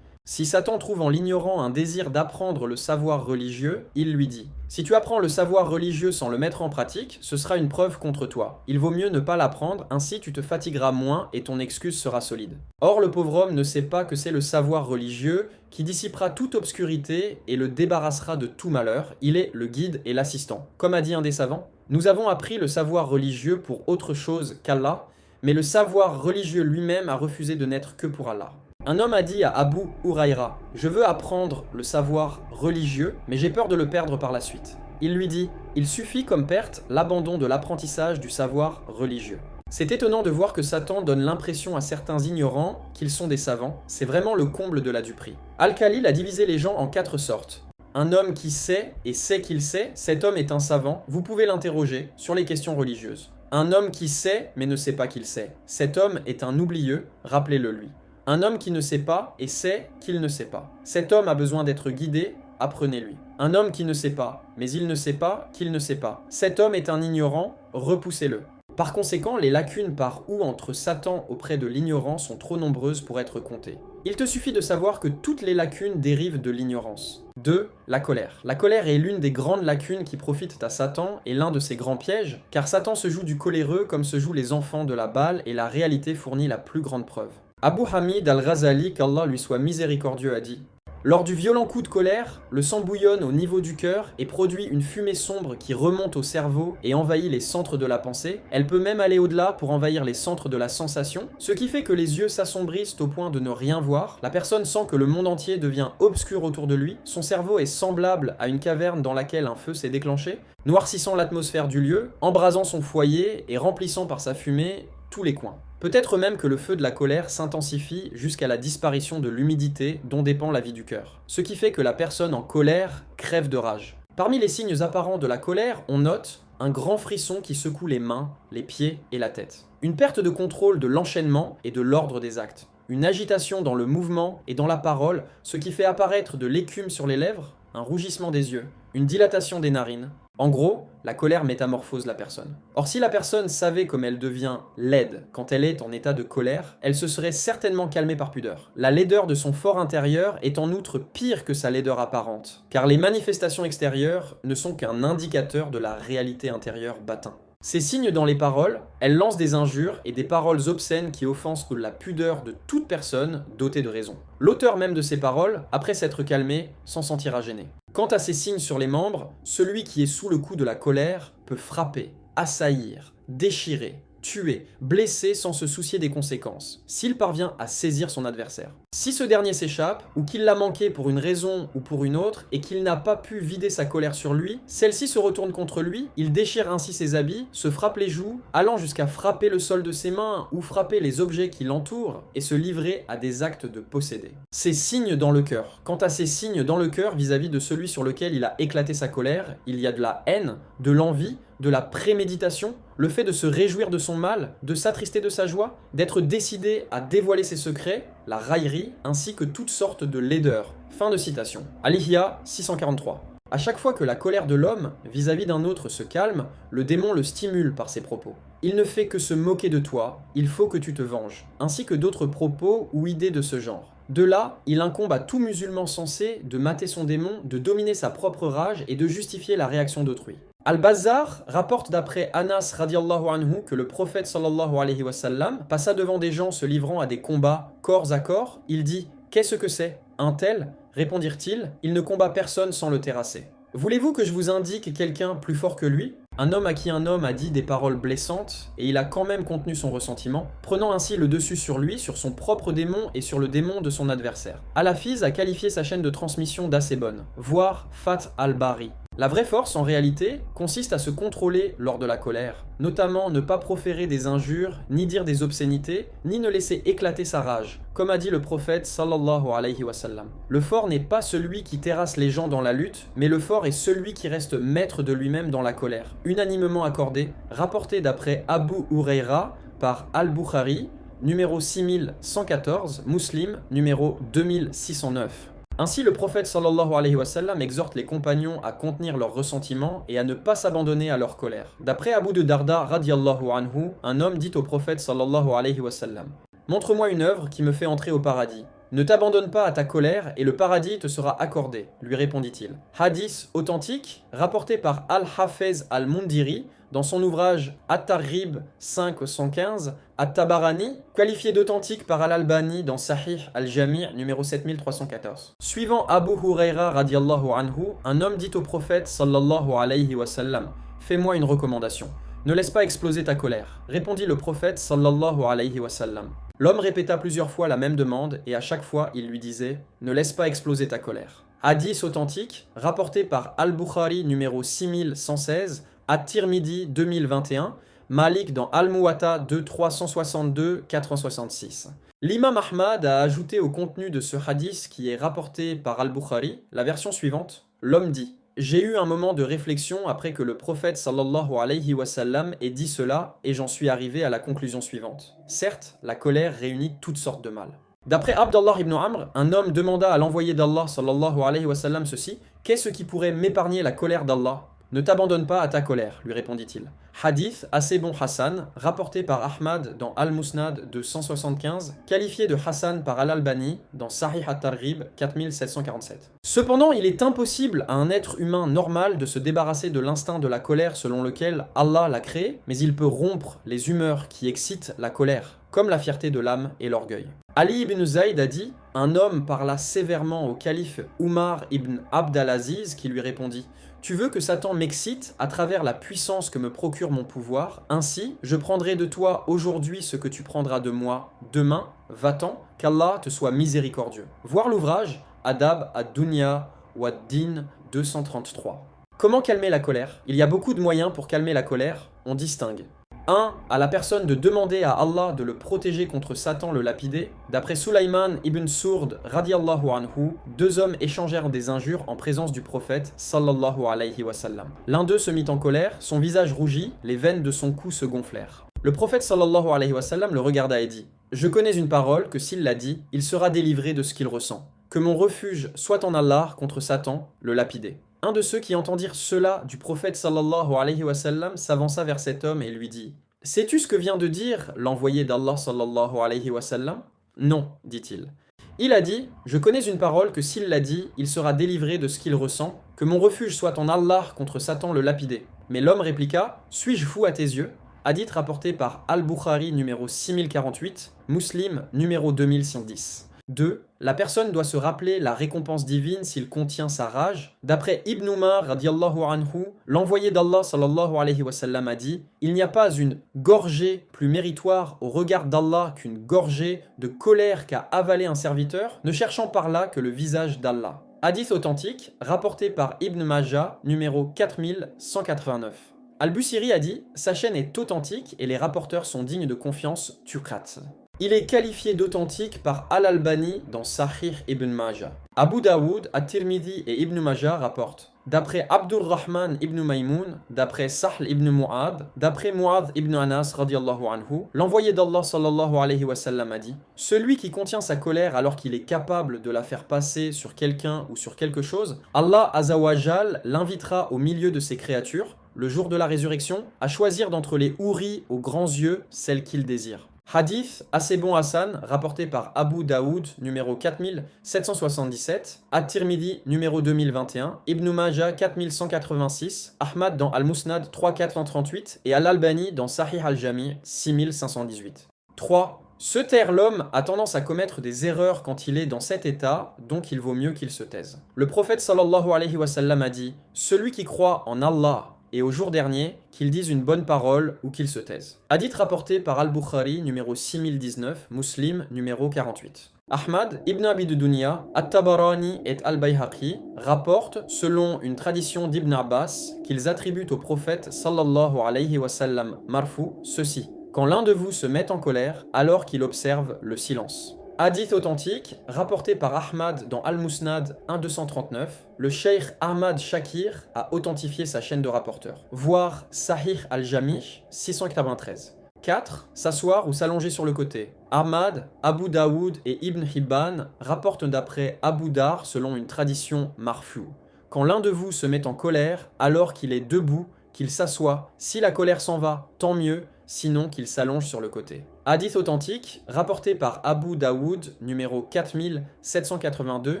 Si Satan trouve en l'ignorant un désir d'apprendre le savoir religieux, il lui dit « Si tu apprends le savoir religieux sans le mettre en pratique, ce sera une preuve contre toi. Il vaut mieux ne pas l'apprendre, ainsi tu te fatigueras moins et ton excuse sera solide. » Or, le pauvre homme ne sait pas que c'est le savoir religieux qui dissipera toute obscurité et le débarrassera de tout malheur. Il est le guide et l'assistant. Comme a dit un des savants, « Nous avons appris le savoir religieux pour autre chose qu'Allah, mais le savoir religieux lui-même a refusé de n'être que pour Allah. » Un homme a dit à Abu Huraïra « Je veux apprendre le savoir religieux, mais j'ai peur de le perdre par la suite. » Il lui dit « Il suffit comme perte l'abandon de l'apprentissage du savoir religieux. » C'est étonnant de voir que Satan donne l'impression à certains ignorants qu'ils sont des savants, c'est vraiment le comble de la duperie. Al-Khalil a divisé les gens en 4 sortes. Un homme qui sait et sait qu'il sait, cet homme est un savant, vous pouvez l'interroger sur les questions religieuses. Un homme qui sait mais ne sait pas qu'il sait, cet homme est un oublieux, rappelez-le lui. Un homme qui ne sait pas et sait qu'il ne sait pas. Cet homme a besoin d'être guidé, apprenez-lui. Un homme qui ne sait pas, mais il ne sait pas qu'il ne sait pas. Cet homme est un ignorant, repoussez-le. Par conséquent, les lacunes par où entre Satan auprès de l'ignorant sont trop nombreuses pour être comptées. Il te suffit de savoir que toutes les lacunes dérivent de l'ignorance. 2. La colère. La colère est l'une des grandes lacunes qui profitent à Satan et l'un de ses grands pièges, car Satan se joue du coléreux comme se jouent les enfants de la balle et la réalité fournit la plus grande preuve. Abu Hamid al-Ghazali, qu'Allah lui soit miséricordieux, a dit « Lors du violent coup de colère, le sang bouillonne au niveau du cœur et produit une fumée sombre qui remonte au cerveau et envahit les centres de la pensée. Elle peut même aller au-delà pour envahir les centres de la sensation, ce qui fait que les yeux s'assombrissent au point de ne rien voir. La personne sent que le monde entier devient obscur autour de lui. Son cerveau est semblable à une caverne dans laquelle un feu s'est déclenché, noircissant l'atmosphère du lieu, embrasant son foyer et remplissant par sa fumée tous les coins. Peut-être même que le feu de la colère s'intensifie jusqu'à la disparition de l'humidité dont dépend la vie du cœur. Ce qui fait que la personne en colère crève de rage. Parmi les signes apparents de la colère, on note un grand frisson qui secoue les mains, les pieds et la tête. Une perte de contrôle de l'enchaînement et de l'ordre des actes. Une agitation dans le mouvement et dans la parole, ce qui fait apparaître de l'écume sur les lèvres, un rougissement des yeux, une dilatation des narines. En gros, la colère métamorphose la personne. Or, si la personne savait comme elle devient laide quand elle est en état de colère, elle se serait certainement calmée par pudeur. La laideur de son fort intérieur est en outre pire que sa laideur apparente, car les manifestations extérieures ne sont qu'un indicateur de la réalité intérieure battant. Ces signes dans les paroles, elle lance des injures et des paroles obscènes qui offensent la pudeur de toute personne dotée de raison. L'auteur même de ces paroles, après s'être calmé, s'en sentira gêné. Quant à ces signes sur les membres, celui qui est sous le coup de la colère peut frapper, assaillir, déchirer, tuer, blesser sans se soucier des conséquences, s'il parvient à saisir son adversaire. Si ce dernier s'échappe, ou qu'il l'a manqué pour une raison ou pour une autre, et qu'il n'a pas pu vider sa colère sur lui, celle-ci se retourne contre lui, il déchire ainsi ses habits, se frappe les joues, allant jusqu'à frapper le sol de ses mains, ou frapper les objets qui l'entourent, et se livrer à des actes de posséder. Ces signes dans le cœur. Quant à ces signes dans le cœur vis-à-vis de celui sur lequel il a éclaté sa colère, il y a de la haine, de l'envie, de la préméditation, le fait de se réjouir de son mal, de s'attrister de sa joie, d'être décidé à dévoiler ses secrets, la raillerie, ainsi que toutes sortes de laideurs. Fin de citation. Al-Ihya 643. À chaque fois que la colère de l'homme vis-à-vis d'un autre se calme, le démon le stimule par ses propos. Il ne fait que se moquer de toi, il faut que tu te venges, ainsi que d'autres propos ou idées de ce genre. De là, il incombe à tout musulman sensé de mater son démon, de dominer sa propre rage et de justifier la réaction d'autrui. Al-Bazzar rapporte d'après Anas radiallahu anhu que le prophète sallallahu alayhi wa sallam passa devant des gens se livrant à des combats corps à corps. Il dit « Qu'est-ce que c'est ? Un tel ?» Répondirent-ils « Il ne combat personne sans le terrasser. » Voulez-vous que je vous indique quelqu'un plus fort que lui ? Un homme à qui un homme a dit des paroles blessantes, et il a quand même contenu son ressentiment, prenant ainsi le dessus sur lui, sur son propre démon et sur le démon de son adversaire. Al-Hafiz a qualifié sa chaîne de transmission d'assez bonne, voire Fath al-Bari. La vraie force, en réalité, consiste à se contrôler lors de la colère, notamment ne pas proférer des injures, ni dire des obscénités, ni ne laisser éclater sa rage, comme a dit le prophète sallallahu alayhi wa sallam. Le fort n'est pas celui qui terrasse les gens dans la lutte, mais le fort est celui qui reste maître de lui-même dans la colère, unanimement accordé, rapporté d'après Abu Huraïra par Al-Bukhari, numéro 6114, Muslim, numéro 2609. Ainsi, le prophète sallallahu alayhi wa sallam exhorte les compagnons à contenir leurs ressentiments et à ne pas s'abandonner à leur colère. D'après Abu de Darda radiallahu anhu, un homme dit au prophète sallallahu alayhi wa sallam « Montre-moi une œuvre qui me fait entrer au paradis. » Ne t'abandonne pas à ta colère et le paradis te sera accordé, lui répondit-il. Hadith authentique, rapporté par Al-Hafez al-Mundiri dans son ouvrage At-Targhib 515, At-Tabarani, qualifié d'authentique par Al-Albani dans Sahih al-Jami' numéro 7314. Suivant Abu Huraira radiallahu anhu, un homme dit au prophète sallallahu alayhi wa sallam, « Fais-moi une recommandation. Ne laisse pas exploser ta colère. » Répondit le prophète sallallahu alayhi wa sallam. L'homme répéta plusieurs fois la même demande et à chaque fois il lui disait « Ne laisse pas exploser ta colère. » Hadith authentique, rapporté par Al-Bukhari numéro 6116, At-Tirmidhi 2021, Malik dans Al-Muwatta 2362-466. L'imam Ahmad a ajouté au contenu de ce hadith qui est rapporté par Al-Bukhari la version suivante. L'homme dit « J'ai eu un moment de réflexion après que le prophète sallallahu alayhi wa sallam ait dit cela et j'en suis arrivé à la conclusion suivante. Certes, la colère réunit toutes sortes de mal. » D'après Abdallah ibn Amr, un homme demanda à l'envoyé d'Allah sallallahu alayhi wa sallam ceci « Qu'est-ce qui pourrait m'épargner la colère d'Allah ?» « Ne t'abandonne pas à ta colère, lui répondit-il. Hadith assez bon Hassan, rapporté par Ahmad dans Al-Musnad de 175, qualifié de Hassan par Al-Albani dans Sahih at-Targhib 4747. Cependant, il est impossible à un être humain normal de se débarrasser de l'instinct de la colère selon lequel Allah l'a créé, mais il peut rompre les humeurs qui excitent la colère, comme la fierté de l'âme et l'orgueil. Ali ibn Zayd a dit « Un homme parla sévèrement au calife Umar ibn Abd al-Aziz qui lui répondit « Tu veux que Satan m'excite à travers la puissance que me procure mon pouvoir, ainsi je prendrai de toi aujourd'hui ce que tu prendras de moi demain, va-t'en, qu'Allah te soit miséricordieux. » Voir l'ouvrage Adab ad-Dunya wa ad-Din 233. Comment calmer la colère? Il y a beaucoup de moyens pour calmer la colère, on distingue. 1. À la personne de demander à Allah de le protéger contre Satan le lapidé. D'après Sulaiman ibn Sourd radiallahu anhu, deux hommes échangèrent des injures en présence du prophète sallallahu alayhi wa sallam. L'un d'eux se mit en colère, son visage rougit, les veines de son cou se gonflèrent. Le prophète sallallahu alayhi wa sallam le regarda et dit « Je connais une parole que s'il la dit, il sera délivré de ce qu'il ressent. Que mon refuge soit en Allah contre Satan, le lapidé. » Un de ceux qui entendirent cela du prophète sallallahu alayhi wa sallam s'avança vers cet homme et lui dit « Sais-tu ce que vient de dire l'envoyé d'Allah sallallahu alayhi wa sallam » ? « Non, dit-il. Il a dit « Je connais une parole que s'il la dit, il sera délivré de ce qu'il ressent, que mon refuge soit en Allah contre Satan le lapidé. » Mais l'homme répliqua « Suis-je fou à tes yeux ?» Hadith rapporté par Al-Bukhari numéro 6048, Muslim numéro 2110. 2. La personne doit se rappeler la récompense divine s'il contient sa rage. D'après Ibn Umar radiallahu anhu, l'envoyé d'Allah sallallahu alayhi wa sallam a dit « Il n'y a pas une gorgée plus méritoire au regard d'Allah qu'une gorgée de colère qu'a avalé un serviteur, ne cherchant par là que le visage d'Allah. » Hadith authentique, rapporté par Ibn Majah, numéro 4189. Al-Busiri a dit « Sa chaîne est authentique et les rapporteurs sont dignes de confiance, tuqat. » Il est qualifié d'authentique par Al-Albani dans Sahih ibn Majah. Abu Daoud, At-Tirmidhi et Ibn Majah rapportent. D'après Abdurrahman ibn Maymoun, d'après Sahl ibn Mu'ad, d'après Mu'ad ibn Anas radiallahu anhu, l'envoyé d'Allah sallallahu alayhi wa sallam a dit « Celui qui contient sa colère alors qu'il est capable de la faire passer sur quelqu'un ou sur quelque chose, Allah azawajal l'invitera au milieu de ses créatures, le jour de la résurrection, à choisir d'entre les houris aux grands yeux celle qu'il désire. » Hadith assez bon Hassan, rapporté par Abu Daoud, numéro 4777, At-Tirmidhi, numéro 2021, Ibn Majah, 4186, Ahmad dans Al-Musnad, 3438, et Al-Albani dans Sahih al-Jami', 6518. 3. Se taire l'homme a tendance à commettre des erreurs quand il est dans cet état, donc il vaut mieux qu'il se taise. Le prophète sallallahu alayhi wa sallam a dit « Celui qui croit en Allah et au jour dernier, qu'il dise une bonne parole ou qu'il se taise. » Hadith rapporté par Al-Bukhari, numéro 6019, Muslim, numéro 48. Ahmad, Ibn Abi Dunya, At-Tabarani et Al-Bayhaqi rapportent, selon une tradition d'Ibn Abbas, qu'ils attribuent au prophète sallallahu alayhi wa sallam marfou ceci: quand l'un de vous se met en colère, alors qu'il observe le silence. Hadith authentique, rapporté par Ahmad dans Al-Musnad 1239, le Cheikh Ahmad Shakir a authentifié sa chaîne de rapporteurs. Voir Sahih al-Jami' 693. 4. S'asseoir ou s'allonger sur le côté. Ahmad, Abu Daoud et Ibn Hibban rapportent d'après Abu Dar selon une tradition marfou. Quand l'un de vous se met en colère, alors qu'il est debout, qu'il s'assoit. Si la colère s'en va, tant mieux, sinon qu'il s'allonge sur le côté. Hadith authentique, rapporté par Abu Daoud, numéro 4782,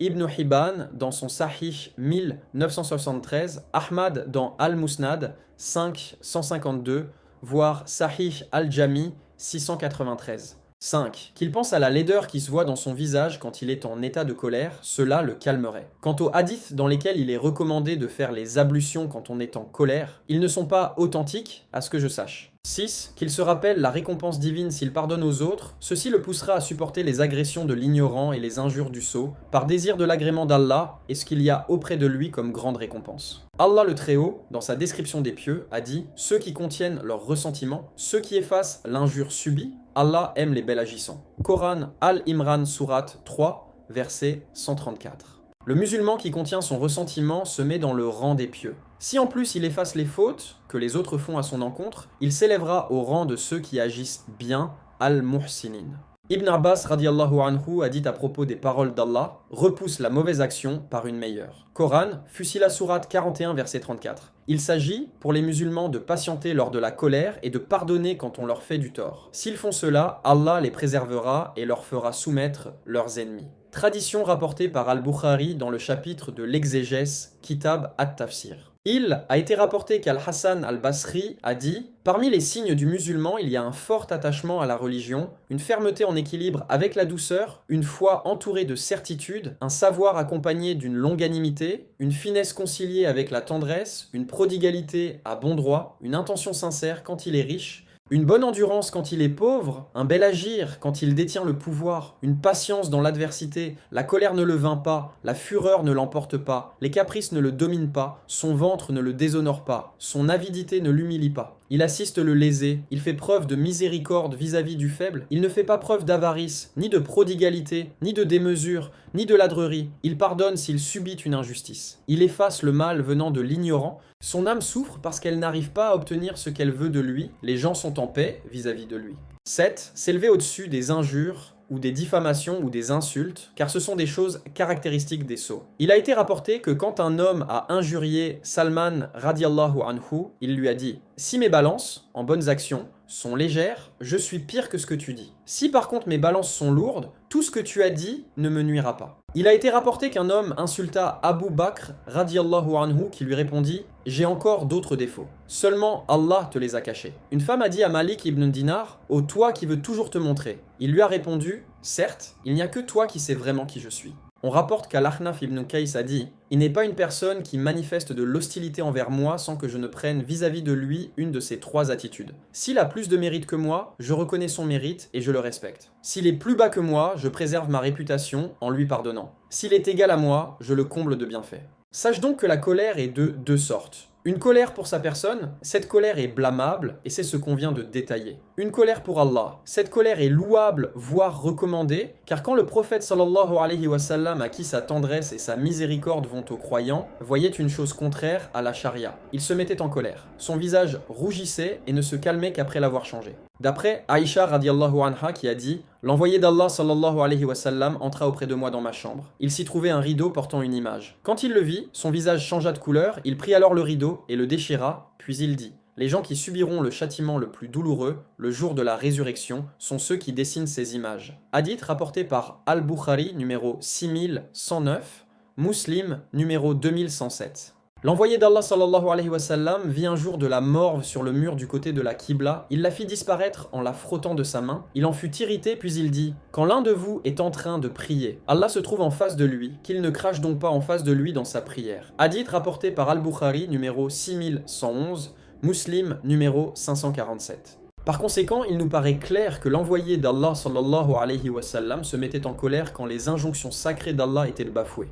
Ibn Hibban dans son Sahih 1973, Ahmad dans Al-Musnad 5152, voire Sahih Al-Jami 693. 5. Qu'il pense à la laideur qui se voit dans son visage quand il est en état de colère, cela le calmerait. Quant aux hadiths dans lesquels il est recommandé de faire les ablutions quand on est en colère, ils ne sont pas authentiques à ce que je sache. 6. Qu'il se rappelle la récompense divine s'il pardonne aux autres, ceci le poussera à supporter les agressions de l'ignorant et les injures du sot, par désir de l'agrément d'Allah et ce qu'il y a auprès de lui comme grande récompense. Allah le Très-Haut, dans sa description des pieux, a dit « Ceux qui contiennent leurs ressentiments, ceux qui effacent l'injure subie, Allah aime les bel agissants. » Coran Al-Imran Surat 3, verset 134. Le musulman qui contient son ressentiment se met dans le rang des pieux. Si en plus il efface les fautes que les autres font à son encontre, il s'élèvera au rang de ceux qui agissent bien, Al-Muhsinin. Ibn Abbas radiallahu anhu a dit à propos des paroles d'Allah « Repousse la mauvaise action par une meilleure ». Coran, Fusila Surat 41, verset 34. Il s'agit, pour les musulmans, de patienter lors de la colère et de pardonner quand on leur fait du tort. S'ils font cela, Allah les préservera et leur fera soumettre leurs ennemis. Tradition rapportée par Al-Bukhari dans le chapitre de l'exégèse Kitab at-Tafsir. Il a été rapporté qu'Al-Hassan al-Basri a dit « Parmi les signes du musulman, il y a un fort attachement à la religion, une fermeté en équilibre avec la douceur, une foi entourée de certitude, un savoir accompagné d'une longanimité, une finesse conciliée avec la tendresse, une prodigalité à bon droit, une intention sincère quand il est riche, une bonne endurance quand il est pauvre, un bel agir quand il détient le pouvoir, une patience dans l'adversité, la colère ne le vainc pas, la fureur ne l'emporte pas, les caprices ne le dominent pas, son ventre ne le déshonore pas, son avidité ne l'humilie pas. Il assiste le lésé, il fait preuve de miséricorde vis-à-vis du faible, il ne fait pas preuve d'avarice, ni de prodigalité, ni de démesure, ni de ladrerie, il pardonne s'il subit une injustice. Il efface le mal venant de l'ignorant, son âme souffre parce qu'elle n'arrive pas à obtenir ce qu'elle veut de lui, les gens sont en paix vis-à-vis de lui. 7. S'élever au-dessus des injures, ou des diffamations ou des insultes, car ce sont des choses caractéristiques des sots. Il a été rapporté que quand un homme a injurié Salman radiallahu anhu, il lui a dit « Si mes balances, en bonnes actions, sont légères, je suis pire que ce que tu dis. Si par contre mes balances sont lourdes, tout ce que tu as dit ne me nuira pas. » Il a été rapporté qu'un homme insulta Abu Bakr radiallahu anhu qui lui répondit « J'ai encore d'autres défauts. Seulement Allah te les a cachés. » Une femme a dit à Malik ibn Dinar « Ô toi qui veux toujours te montrer. » Il lui a répondu « Certes, il n'y a que toi qui sais vraiment qui je suis. » On rapporte qu'Al-Ahnaf ibn Qays a dit « Il n'est pas une personne qui manifeste de l'hostilité envers moi sans que je ne prenne vis-à-vis de lui une de ces trois attitudes. S'il a plus de mérite que moi, je reconnais son mérite et je le respecte. S'il est plus bas que moi, je préserve ma réputation en lui pardonnant. S'il est égal à moi, je le comble de bienfaits. » Sache donc que la colère est de deux sortes. Une colère pour sa personne, cette colère est blâmable et c'est ce qu'on vient de détailler. Une colère pour Allah, cette colère est louable, voire recommandée, car quand le prophète sallallahu alayhi wa sallam, à qui sa tendresse et sa miséricorde vont aux croyants, voyait une chose contraire à la charia. Il se mettait en colère. Son visage rougissait et ne se calmait qu'après l'avoir changé. D'après Aïcha radiallahu anha qui a dit « L'envoyé d'Allah sallallahu alayhi wa sallam entra auprès de moi dans ma chambre. Il s'y trouvait un rideau portant une image. Quand il le vit, son visage changea de couleur, il prit alors le rideau et le déchira, puis il dit « Les gens qui subiront le châtiment le plus douloureux, le jour de la résurrection, sont ceux qui dessinent ces images. » Hadith rapporté par Al-Bukhari, numéro 6109, Muslim, numéro 2107. L'envoyé d'Allah sallallahu alayhi wa sallam vit un jour de la morve sur le mur du côté de la Qibla, il la fit disparaître en la frottant de sa main, il en fut irrité puis il dit « Quand l'un de vous est en train de prier, Allah se trouve en face de lui, qu'il ne crache donc pas en face de lui dans sa prière. » Hadith rapporté par Al-Bukhari, numéro 6111, Muslim, numéro 547. Par conséquent, il nous paraît clair que l'envoyé d'Allah sallallahu alayhi wa sallam se mettait en colère quand les injonctions sacrées d'Allah étaient bafouées.